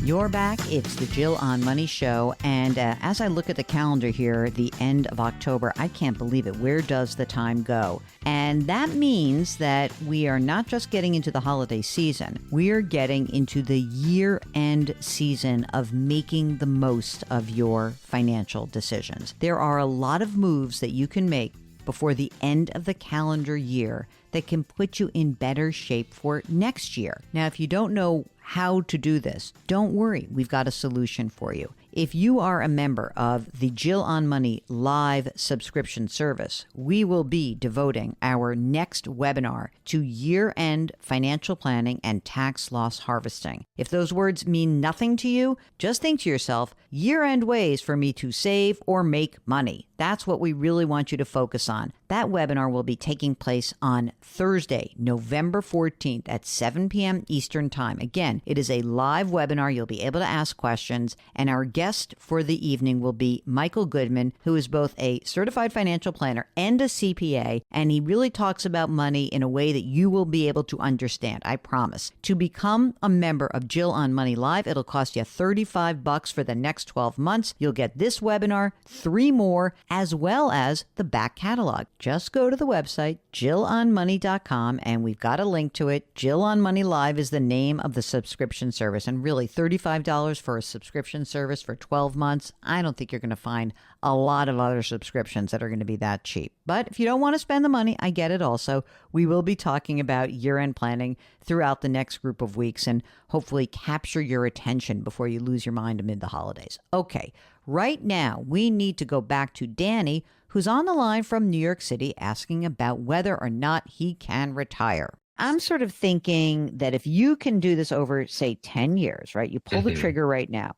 You're back. It's the Jill on Money Show. And as I look at the calendar here, the end of October, I can't believe it. Where does the time go? And that means that we are not just getting into the holiday season. We are getting into the year-end season of making the most of your financial decisions. There are a lot of moves that you can make before the end of the calendar year that can put you in better shape for next year. Now, if you don't know how to do this, don't worry. We've got a solution for you. If you are a member of the Jill on Money live subscription service, we will be devoting our next webinar to year-end financial planning and tax loss harvesting. If those words mean nothing to you, just think to yourself, year-end ways for me to save or make money. That's what we really want you to focus on. That webinar will be taking place on Thursday, November 14th at 7 p.m. Eastern Time. Again, it is a live webinar. You'll be able to ask questions, and our guest for the evening will be Michael Goodman, who is both a certified financial planner and a CPA, and he really talks about money in a way that you will be able to understand, I promise. To become a member of Jill on Money Live, it'll cost you $35 for the next 12 months. You'll get this webinar, 3 more, as well as the back catalog. Just go to the website, JillOnMoney.com, and we've got a link to it. Jill on Money Live is the name of the subscription service, and really $35 for a subscription service for 12 months. I don't think you're going to find a lot of other subscriptions that are going to be that cheap. But if you don't want to spend the money, I get it also. We will be talking about year-end planning throughout the next group of weeks and hopefully capture your attention before you lose your mind amid the holidays. Okay, right now we need to go back to Danny, who's on the line from New York City asking about whether or not he can retire. I'm sort of thinking that if you can do this over, say, 10 years, right? You pull the trigger right now.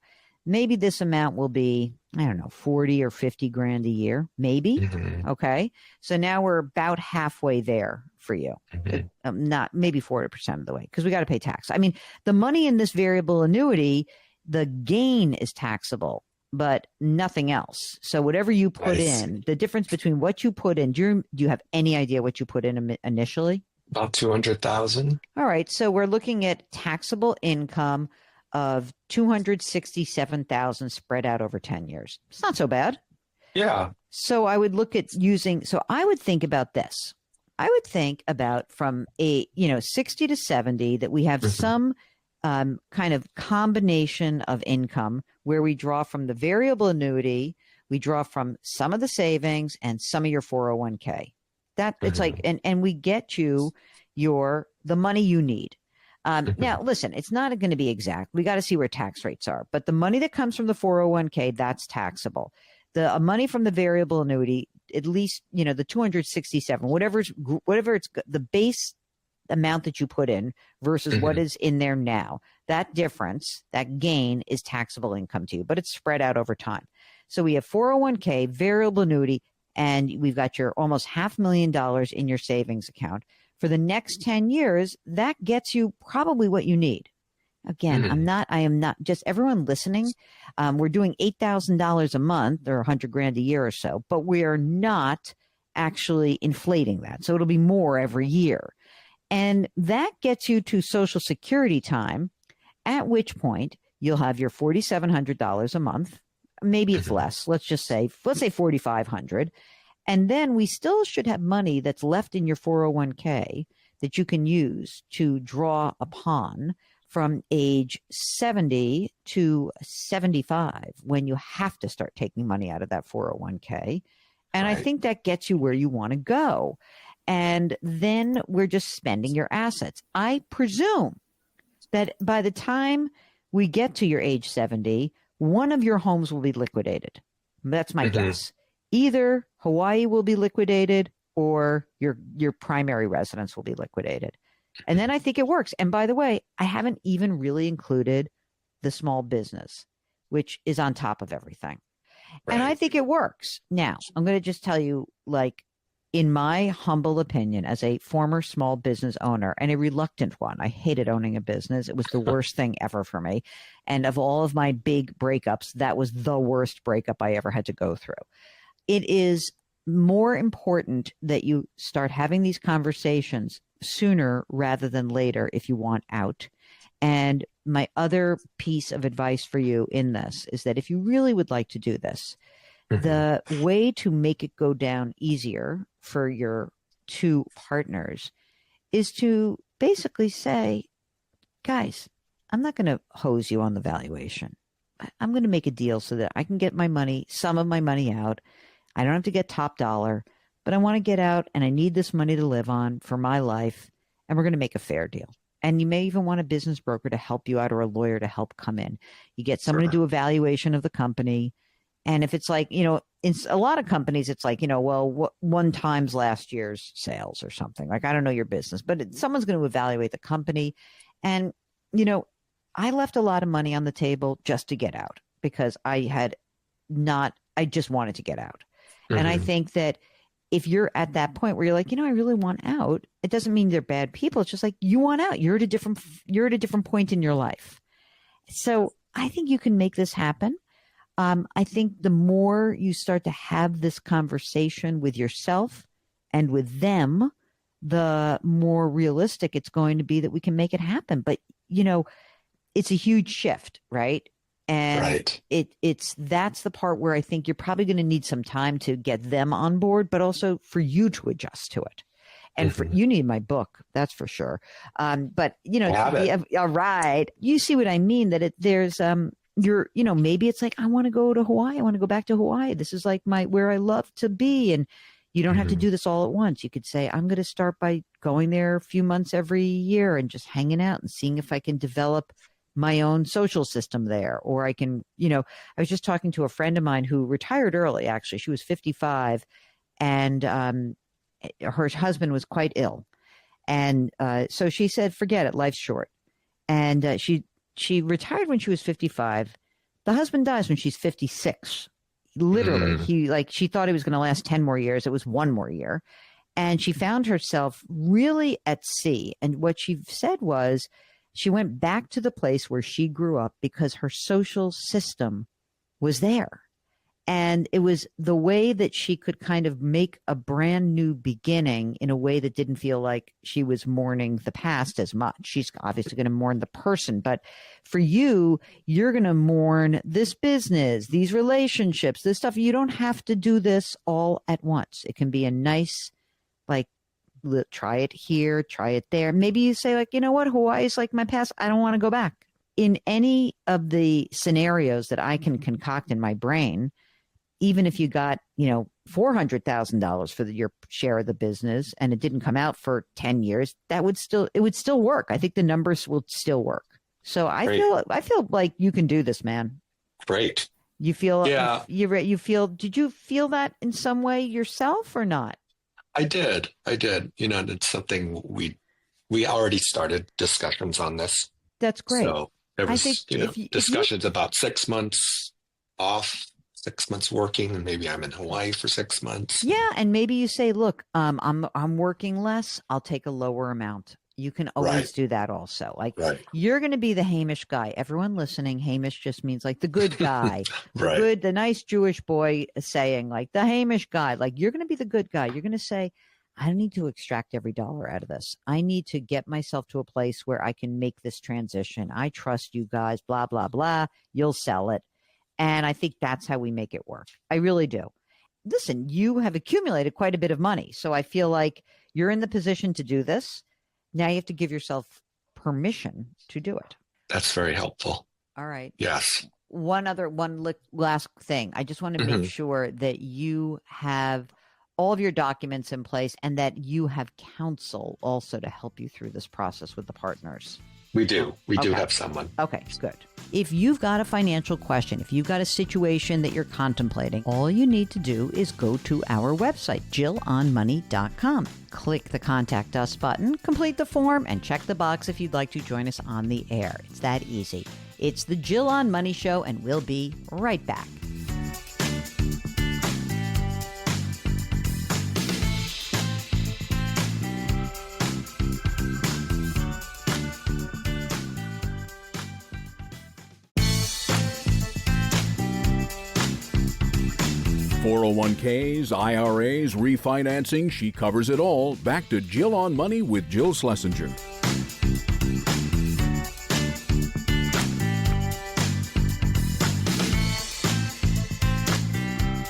Maybe this amount will be, I don't know, 40 or 50 grand a year, maybe. Okay. So now we're about halfway there for you. Not maybe 40% of the way, because we got to pay tax. I mean, the money in this variable annuity, the gain is taxable, but nothing else. So whatever you put in, the difference between what you put in, do you have any idea what you put in initially? About 200,000. All right. So we're looking at taxable income of 267,000 spread out over 10 years. It's not so bad. Yeah. So I would look at I would think about this. I would think about from 60 to 70 that we have some kind of combination of income where we draw from the variable annuity, we draw from some of the savings and some of your 401k. That it's like, and we get you the money you need. Now, listen, it's not going to be exact. We got to see where tax rates are. But the money that comes from the 401k, that's taxable. the money from the variable annuity, at least, the 267, whatever it's the base amount that you put in versus what is in there now, that difference, that gain is taxable income to you, but it's spread out over time. So we have 401k, variable annuity, and we've got your almost $500,000 in your savings account. For the next 10 years, that gets you probably what you need. Again, I am not just everyone listening. We're doing $8,000 a month or $100,000 a year or so, but we are not actually inflating that. So it'll be more every year. And that gets you to Social Security time, at which point you'll have your $4,700 a month. Maybe it's less. Let's say $4,500. And then we still should have money that's left in your 401k that you can use to draw upon from age 70 to 75 when you have to start taking money out of that 401k. And I think that gets you where you want to go. And then we're just spending your assets. I presume that by the time we get to your age 70, one of your homes will be liquidated. That's my guess. Either Hawaii will be liquidated or your primary residence will be liquidated. And then I think it works. And by the way, I haven't even really included the small business, which is on top of everything. Right. And I think it works. Now, I'm going to just tell you, in my humble opinion, as a former small business owner and a reluctant one, I hated owning a business. It was the worst thing ever for me. And of all of my big breakups, that was the worst breakup I ever had to go through. It is more important that you start having these conversations sooner rather than later if you want out. And my other piece of advice for you in this is that if you really would like to do this, the way to make it go down easier for your two partners is to basically say, guys, I'm not going to hose you on the valuation. I'm going to make a deal so that I can get some of my money out. I don't have to get top dollar, but I want to get out and I need this money to live on for my life. And we're going to make a fair deal. And you may even want a business broker to help you out or a lawyer to help come in. You get someone to do a valuation of the company. And if it's in a lot of companies, it's one times last year's sales or something. I don't know your business, but someone's going to evaluate the company. And, I left a lot of money on the table just to get out because I just wanted to get out. And I think that if you're at that point where you're I really want out, it doesn't mean they're bad people. It's just you want out. You're at a different point in your life. So I think you can make this happen. I think the more you start to have this conversation with yourself and with them, the more realistic it's going to be that we can make it happen. But, it's a huge shift, right? And that's the part where I think you're probably going to need some time to get them on board, but also for you to adjust to it. And you need my book, that's for sure. But all right, you see what I mean? That there's maybe it's I want to go to Hawaii. I want to go back to Hawaii. This is where I love to be. And you don't have to do this all at once. You could say, I'm going to start by going there a few months every year and just hanging out and seeing if I can develop my own social system there. Or I can, I was just talking to a friend of mine who retired early, actually. She was 55 and her husband was quite ill. And so she said, forget it, life's short. And she retired when she was 55. The husband dies when she's 56. Literally, she thought it was going to last 10 more years. It was 1 more year. And she found herself really at sea. And what she said was she went back to the place where she grew up because her social system was there. And it was the way that she could kind of make a brand new beginning in a way that didn't feel like she was mourning the past as much. She's obviously going to mourn the person, but for you, you're going to mourn this business, these relationships, this stuff. You don't have to do this all at once. It can be a nice, try it here, try it there. Maybe you say you know what? Hawaii is my past. I don't want to go back. In any of the scenarios that I can concoct in my brain, even if you got, $400,000 for your share of the business and it didn't come out for 10 years, it would still work. I think the numbers will still work. So I feel like you can do this, man. Great. You feel, Yeah. did you feel that in some way yourself or not? I did. It's something we already started discussions on this. That's great. So there I was, think discussions about 6 months off, 6 months working, and maybe I'm in Hawaii for 6 months. Yeah, and maybe you say, look, I'm working less. I'll take a lower amount. You can always do that also. Like you're going to be the Hamish guy. Everyone listening, Hamish just means like the good guy, the nice Jewish boy saying like the Hamish guy. Like you're going to be the good guy. You're going to say, I don't need to extract every dollar out of this. I need to get myself to a place where I can make this transition. I trust you guys, blah, blah, blah. You'll sell it. And I think that's how we make it work. I really do. Listen, you have accumulated quite a bit of money. So I feel like you're in the position to do this. Now you have to give yourself permission to do it. That's very helpful. All right. Yes. One last thing. I just want to make sure that you have all of your documents in place and that you have counsel also to help you through this process with the partners. We do. We do have someone. Okay, good. If you've got a financial question, if you've got a situation that you're contemplating, all you need to do is go to our website, JillOnMoney.com. Click the Contact Us button, complete the form, and check the box if you'd like to join us on the air. It's that easy. It's the Jill on Money Show, and we'll be right back. .401ks, IRAs, refinancing, she covers it all. Back to Jill on Money with Jill Schlesinger.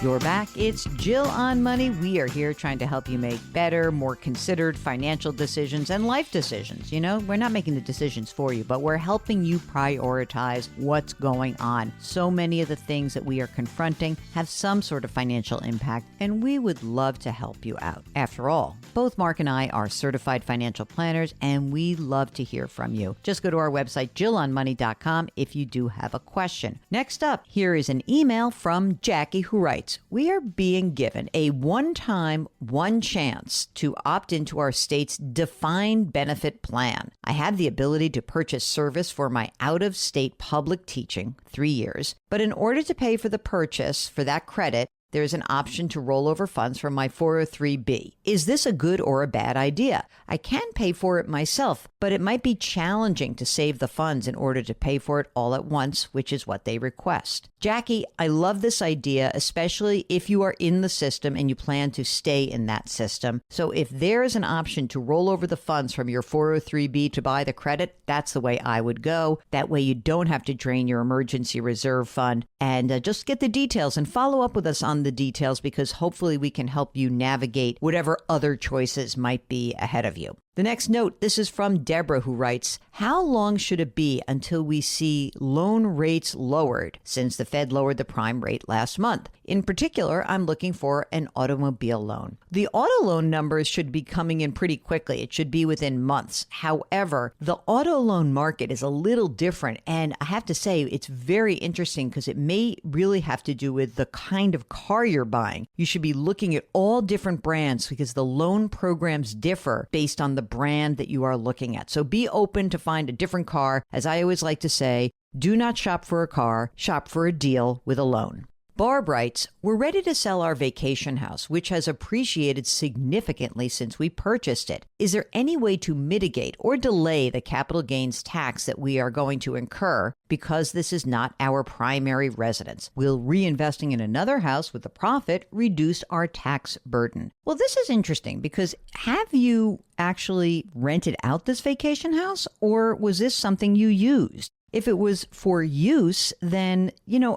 You're back. It's Jill on Money. We are here trying to help you make better, more considered financial decisions and life decisions. You know, we're not making the decisions for you, but we're helping you prioritize what's going on. So many of the things that we are confronting have some sort of financial impact, and we would love to help you out. After all, both Mark and I are certified financial planners, and we love to hear from you. Just go to our website, JillOnMoney.com, if you do have a question. Next up, here is an email from Jackie who writes, we are being given a one-time, one chance to opt into our state's defined benefit plan. I have the ability to purchase service for my out-of-state public teaching, 3 years, but in order to pay for the purchase for that credit, there's an option to roll over funds from my 403B. Is this a good or a bad idea? I can pay for it myself, but it might be challenging to save the funds in order to pay for it all at once, which is what they request. Jackie, I love this idea, especially if you are in the system and you plan to stay in that system. So if there is an option to roll over the funds from your 403B to buy the credit, that's the way I would go. That way you don't have to drain your emergency reserve fund. And just get the details and follow up with us on the details, because hopefully we can help you navigate whatever other choices might be ahead of you. The next note, this is from Deborah, who writes, how long should it be until we see loan rates lowered, since the Fed lowered the prime rate last month? In particular, I'm looking for an automobile loan. The auto loan numbers should be coming in pretty quickly. It should be within months. However, the auto loan market is a little different, and I have to say it's very interesting because it may really have to do with the kind of car you're buying. You should be looking at all different brands because the loan programs differ based on the brand that you are looking at. So be open to find a different car. As I always like to say, do not shop for a car, shop for a deal with a loan. Barb writes, we're ready to sell our vacation house, which has appreciated significantly since we purchased it. Is there any way to mitigate or delay the capital gains tax that we are going to incur because this is not our primary residence? Will reinvesting in another house with the profit reduce our tax burden? Well, this is interesting because have you actually rented out this vacation house, or was this something you used? If it was for use, then,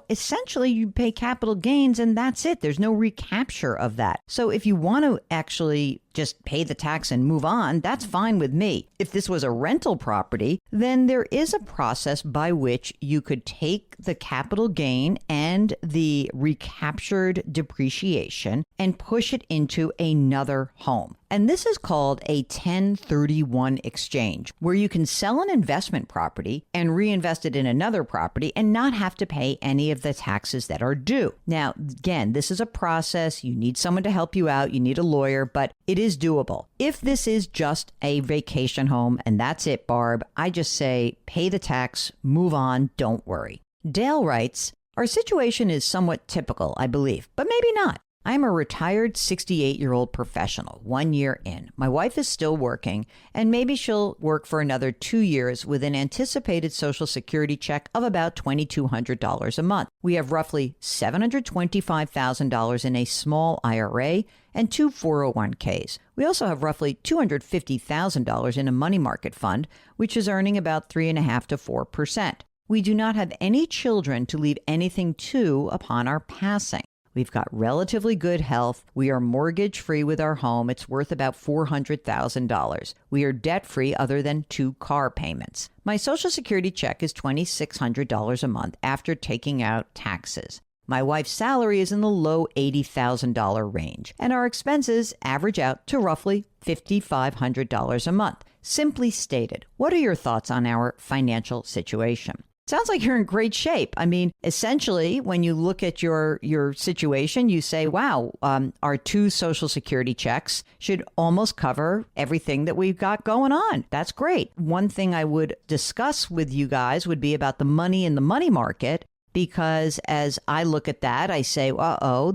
essentially you pay capital gains and that's it. There's no recapture of that. So if you want to actually just pay the tax and move on, that's fine with me. If this was a rental property, then there is a process by which you could take the capital gain and the recaptured depreciation and push it into another home. And this is called a 1031 exchange, where you can sell an investment property and reinvest it in another property and not have to pay any of the taxes that are due. Now, again, this is a process. You need someone to help you out. You need a lawyer, but it is doable. If this is just a vacation home and that's it, Barb, I just say pay the tax, move on, don't worry. Dale writes, our situation is somewhat typical, I believe, but maybe not. I'm a retired 68-year-old professional, 1 year in. My wife is still working, and maybe she'll work for another 2 years with an anticipated Social Security check of about $2,200 a month. We have roughly $725,000 in a small IRA and 2 401ks. We also have roughly $250,000 in a money market fund, which is earning about 3.5% to 4%. We do not have any children to leave anything to upon our passing. We've got relatively good health. We are mortgage-free with our home. It's worth about $400,000. We are debt-free other than 2 car payments. My Social Security check is $2,600 a month after taking out taxes. My wife's salary is in the low $80,000 range, and our expenses average out to roughly $5,500 a month. Simply stated, what are your thoughts on our financial situation? Sounds like you're in great shape. I mean, essentially, when you look at your situation, you say, wow, our 2 Social Security checks should almost cover everything that we've got going on. That's great. One thing I would discuss with you guys would be about the money in the money market, because as I look at that, I say,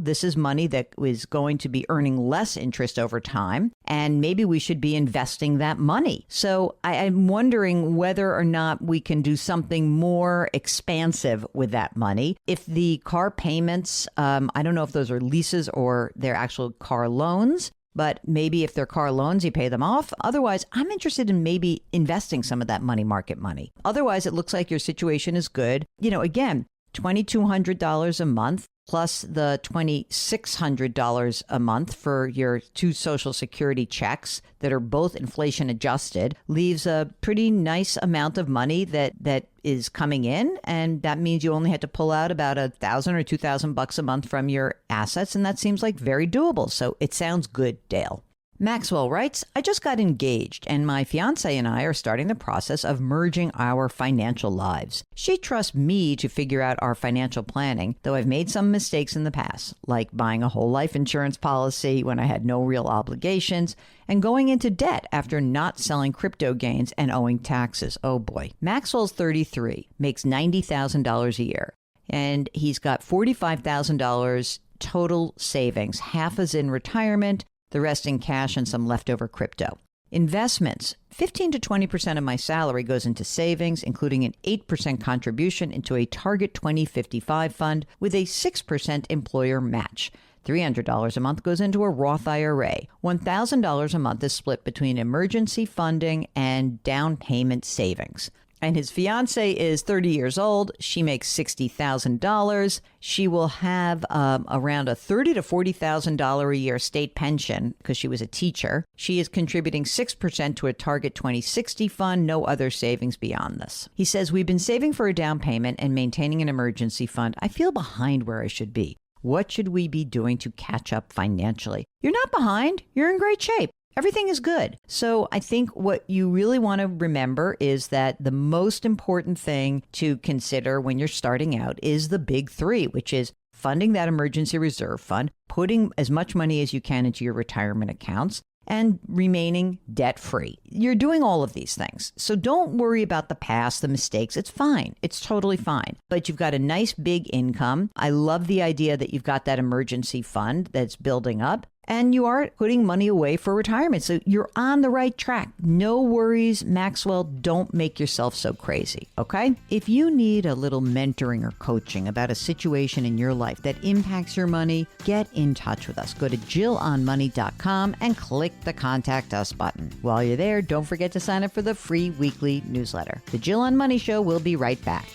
this is money that is going to be earning less interest over time, and maybe we should be investing that money. So I'm wondering whether or not we can do something more expansive with that money. If the car payments, I don't know if those are leases or they're actual car loans, but maybe if they're car loans, you pay them off. Otherwise, I'm interested in maybe investing some of that money market money. Otherwise, it looks like your situation is good. Again, $2,200 a month plus the $2,600 a month for your 2 Social Security checks that are both inflation adjusted leaves a pretty nice amount of money that is coming in. And that means you only had to pull out about $1,000 or $2,000 a month from your assets. And that seems like very doable. So it sounds good, Dale. Maxwell writes, I just got engaged and my fiance and I are starting the process of merging our financial lives. She trusts me to figure out our financial planning, though I've made some mistakes in the past, like buying a whole life insurance policy when I had no real obligations and going into debt after not selling crypto gains and owing taxes. Oh boy. Maxwell's 33, makes $90,000 a year, and he's got $45,000 total savings. Half is in retirement, the rest in cash and some leftover crypto. Investments. 15 to 20% of my salary goes into savings, including an 8% contribution into a Target 2055 fund with a 6% employer match. $300 a month goes into a Roth IRA. $1,000 a month is split between emergency funding and down payment savings. And his fiance is 30 years old. She makes $60,000. She will have around a $30,000 to $40,000 a year state pension because she was a teacher. She is contributing 6% to a Target 2060 fund, no other savings beyond this. He says, we've been saving for a down payment and maintaining an emergency fund. I feel behind where I should be. What should we be doing to catch up financially? You're not behind. You're in great shape. Everything is good. So I think what you really want to remember is that the most important thing to consider when you're starting out is the big 3, which is funding that emergency reserve fund, putting as much money as you can into your retirement accounts, and remaining debt-free. You're doing all of these things. So don't worry about the past, the mistakes. It's fine. It's totally fine. But you've got a nice big income. I love the idea that you've got that emergency fund that's building up. And you are putting money away for retirement. So you're on the right track. No worries, Maxwell. Don't make yourself so crazy, okay? If you need a little mentoring or coaching about a situation in your life that impacts your money, get in touch with us. Go to JillOnMoney.com and click the Contact Us button. While you're there, don't forget to sign up for the free weekly newsletter. The Jill on Money Show will be right back.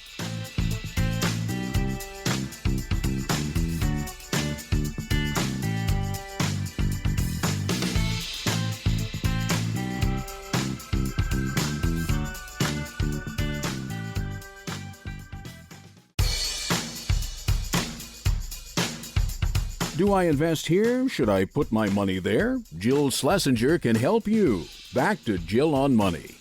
Do I invest here? Should I put my money there? Jill Schlesinger can help you. Back to Jill on Money.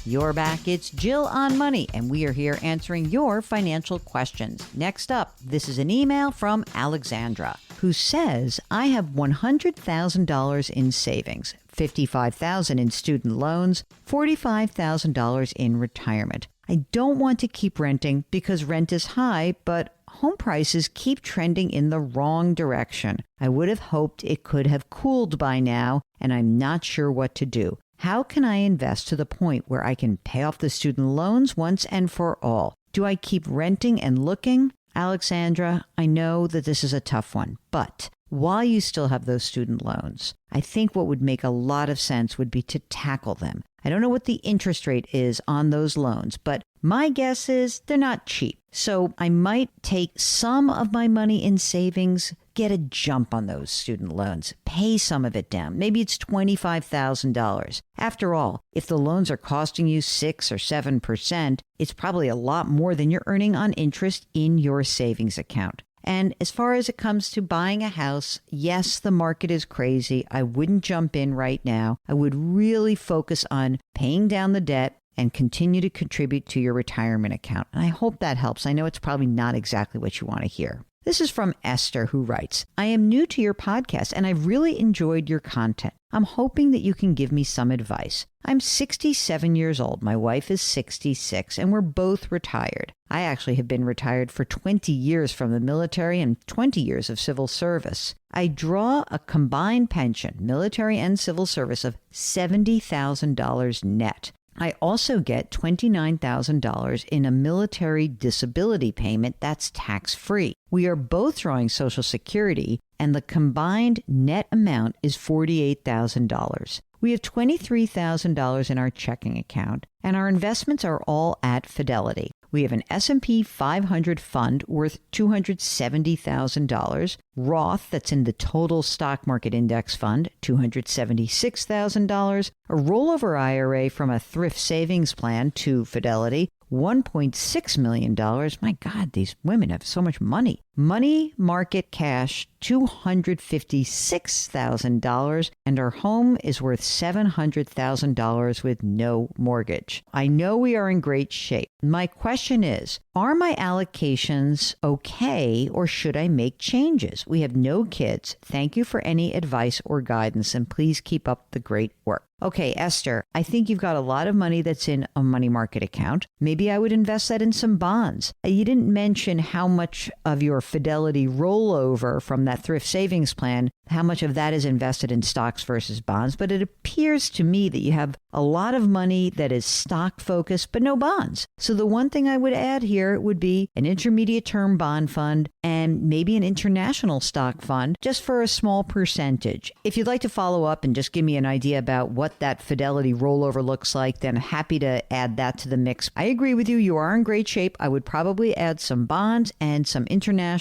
You're back. It's Jill on Money, and we are here answering your financial questions. Next up, this is an email from Alexandra, who says, I have $100,000 in savings, $55,000 in student loans, $45,000 in retirement. I don't want to keep renting because rent is high, but home prices keep trending in the wrong direction. I would have hoped it could have cooled by now, and I'm not sure what to do. How can I invest to the point where I can pay off the student loans once and for all? Do I keep renting and looking? Alexandra, I know that this is a tough one, but while you still have those student loans, I think what would make a lot of sense would be to tackle them. I don't know what the interest rate is on those loans, but my guess is they're not cheap. So I might take some of my money in savings, get a jump on those student loans, pay some of it down. Maybe it's $25,000. After all, if the loans are costing you 6 or 7%, it's probably a lot more than you're earning on interest in your savings account. And as far as it comes to buying a house, yes, the market is crazy. I wouldn't jump in right now. I would really focus on paying down the debt and continue to contribute to your retirement account. And I hope that helps. I know it's probably not exactly what you want to hear. This is from Esther, who writes, I am new to your podcast and I've really enjoyed your content. I'm hoping that you can give me some advice. I'm 67 years old. My wife is 66 and we're both retired. I actually have been retired for 20 years from the military and 20 years of civil service. I draw a combined pension, military and civil service, of $70,000 net. I also get $29,000 in a military disability payment that's tax-free. We are both drawing Social Security, and the combined net amount is $48,000. We have $23,000 in our checking account, and our investments are all at Fidelity. We have an S&P 500 fund worth $270,000, Roth that's in the total stock market index fund, $276,000, a rollover IRA from a thrift savings plan to Fidelity, $1.6 million. My God, these women have so much money. Money market cash, $256,000, and our home is worth $700,000 with no mortgage. I know we are in great shape. My question is, are my allocations okay, or should I make changes? We have no kids. Thank you for any advice or guidance, and please keep up the great work. Okay, Esther, I think you've got a lot of money that's in a money market account. Maybe I would invest that in some bonds. You didn't mention how much of your Fidelity rollover from that thrift savings plan, how much of that is invested in stocks versus bonds, but it appears to me that you have a lot of money that is stock focused, but no bonds. So the one thing I would add here would be an intermediate term bond fund and maybe an international stock fund just for a small percentage. If you'd like to follow up and just give me an idea about what that Fidelity rollover looks like, then happy to add that to the mix. I agree with you. You are in great shape. I would probably add some bonds and some international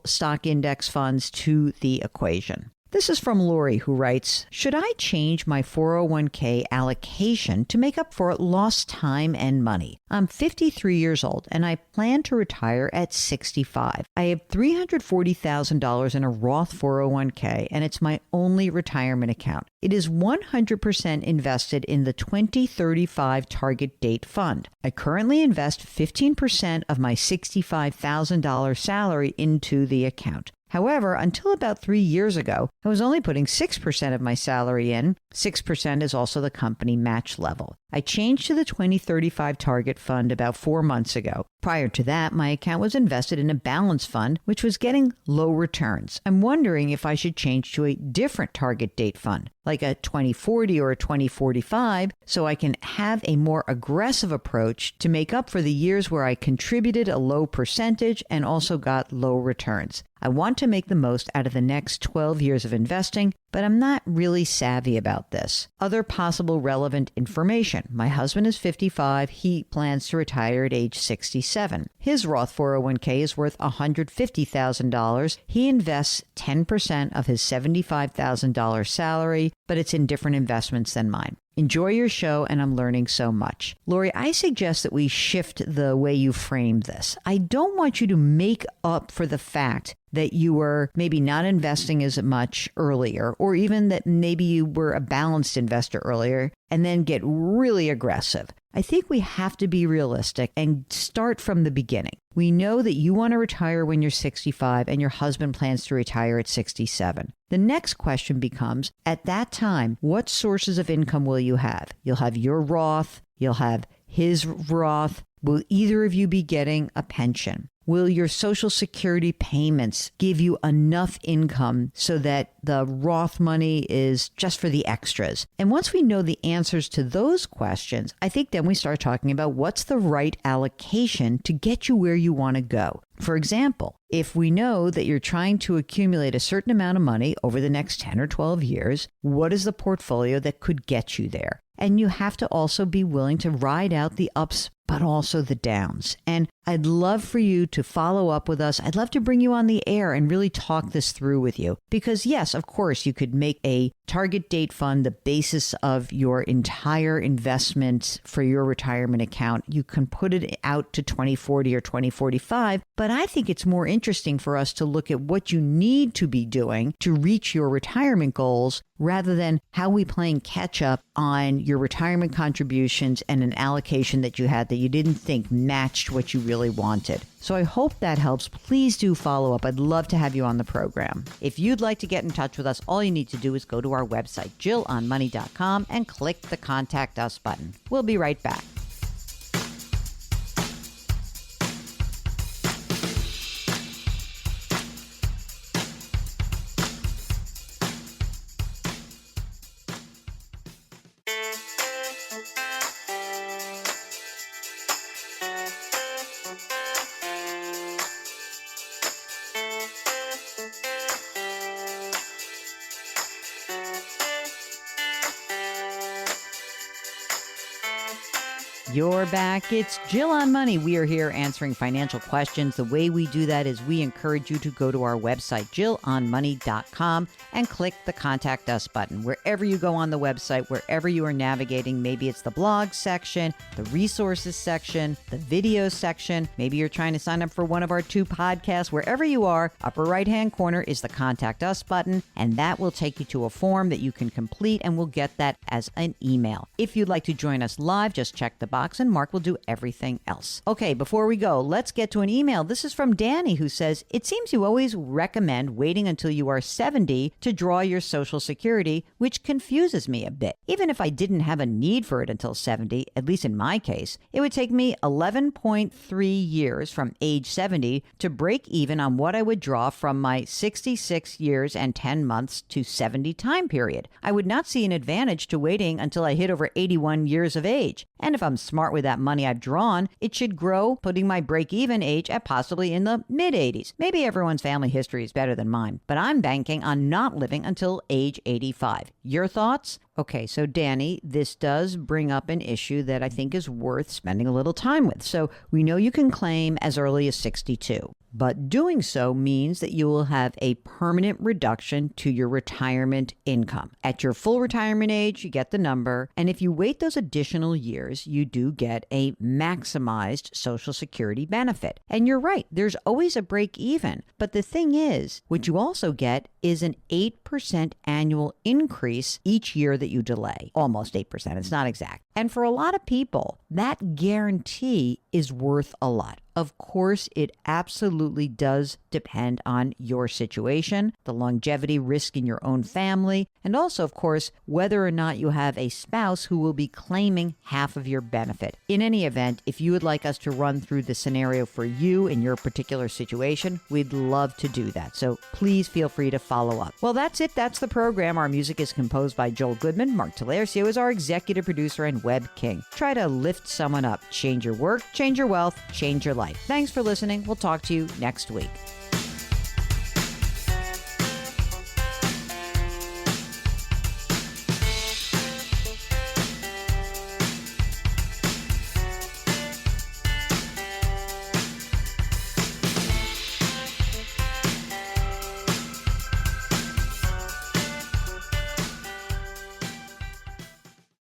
stock index funds to the equation. This is from Lori, who writes, should I change my 401k allocation to make up for lost time and money? I'm 53 years old and I plan to retire at 65. I have $340,000 in a Roth 401k and it's my only retirement account. It is 100% invested in the 2035 target date fund. I currently invest 15% of my $65,000 salary into the account. However, until about 3 years ago, I was only putting 6% of my salary in. 6% is also the company match level. I changed to the 2035 target fund about 4 months ago. Prior to that, my account was invested in a balance fund, which was getting low returns. I'm wondering if I should change to a different target date fund, like a 2040 or a 2045, so I can have a more aggressive approach to make up for the years where I contributed a low percentage and also got low returns. I want to make the most out of the next 12 years of investing, but I'm not really savvy about this. Other possible relevant information. My husband is 55. He plans to retire at age 67. His Roth 401k is worth $150,000. He invests 10% of his $75,000 salary, but it's in different investments than mine. Enjoy your show, and I'm learning so much. Lori, I suggest that we shift the way you frame this. I don't want you to make up for the fact that you were maybe not investing as much earlier, or even that maybe you were a balanced investor earlier, and then get really aggressive. I think we have to be realistic and start from the beginning. We know that you want to retire when you're 65 and your husband plans to retire at 67. The next question becomes, at that time, what sources of income will you have? You'll have your Roth, you'll have his Roth. Will either of you be getting a pension? Will your Social Security payments give you enough income so that the Roth money is just for the extras? And once we know the answers to those questions, I think then we start talking about what's the right allocation to get you where you want to go. For example, if we know that you're trying to accumulate a certain amount of money over the next 10 or 12 years, what is the portfolio that could get you there? And you have to also be willing to ride out the ups, but also the downs. And I'd love for you to follow up with us. I'd love to bring you on the air and really talk this through with you. Because yes, of course, you could make a target date fund the basis of your entire investment for your retirement account. You can put it out to 2040 or 2045. But I think it's more interesting for us to look at what you need to be doing to reach your retirement goals, rather than how we playing catch up on your retirement contributions and an allocation that you had that you didn't think matched what you really wanted. So I hope that helps. Please do follow up. I'd love to have you on the program. If you'd like to get in touch with us, all you need to do is go to our website, JillOnMoney.com, and click the Contact Us button. We'll be right back. You're back. It's Jill on Money. We are here answering financial questions. The way we do that is we encourage you to go to our website, JillOnMoney.com, and click the Contact Us button. Wherever you go on the website, wherever you are navigating, maybe it's the blog section, the resources section, the video section, maybe you're trying to sign up for one of our 2 podcasts. Wherever you are, upper right-hand corner is the Contact Us button, and that will take you to a form that you can complete, and we'll get that as an email. If you'd like to join us live, just check the box and Mark will do everything else. Okay, before we go, let's get to an email. This is from Danny, who says, it seems you always recommend waiting until you are 70 to draw your Social Security, which confuses me a bit. Even if I didn't have a need for it until 70, at least in my case, it would take me 11.3 years from age 70 to break even on what I would draw from my 66 years and 10 months to 70 time period. I would not see an advantage to waiting until I hit over 81 years of age. And if I'm smart with that money I've drawn, it should grow, putting my break-even age at possibly in the mid-80s. Maybe everyone's family history is better than mine, but I'm banking on not living until age 85. Your thoughts? Okay, so Danny, this does bring up an issue that I think is worth spending a little time with. So we know you can claim as early as 62. But doing so means that you will have a permanent reduction to your retirement income. At your full retirement age, you get the number. And if you wait those additional years, you do get a maximized Social Security benefit. And you're right, there's always a break even. But the thing is, what you also get is an 8% annual increase each year that you delay. Almost 8%, it's not exact. And for a lot of people, that guarantee is worth a lot. Of course, it absolutely does depend on your situation, the longevity risk in your own family, and also, of course, whether or not you have a spouse who will be claiming half of your benefit. In any event, if you would like us to run through the scenario for you in your particular situation, we'd love to do that. So please feel free to follow up. Well, that's it. That's the program. Our music is composed by Joel Goodman. Mark Talercio is our executive producer and web king. Try to lift someone up. Change your work, change your wealth, change your life. Thanks for listening. We'll talk to you next week.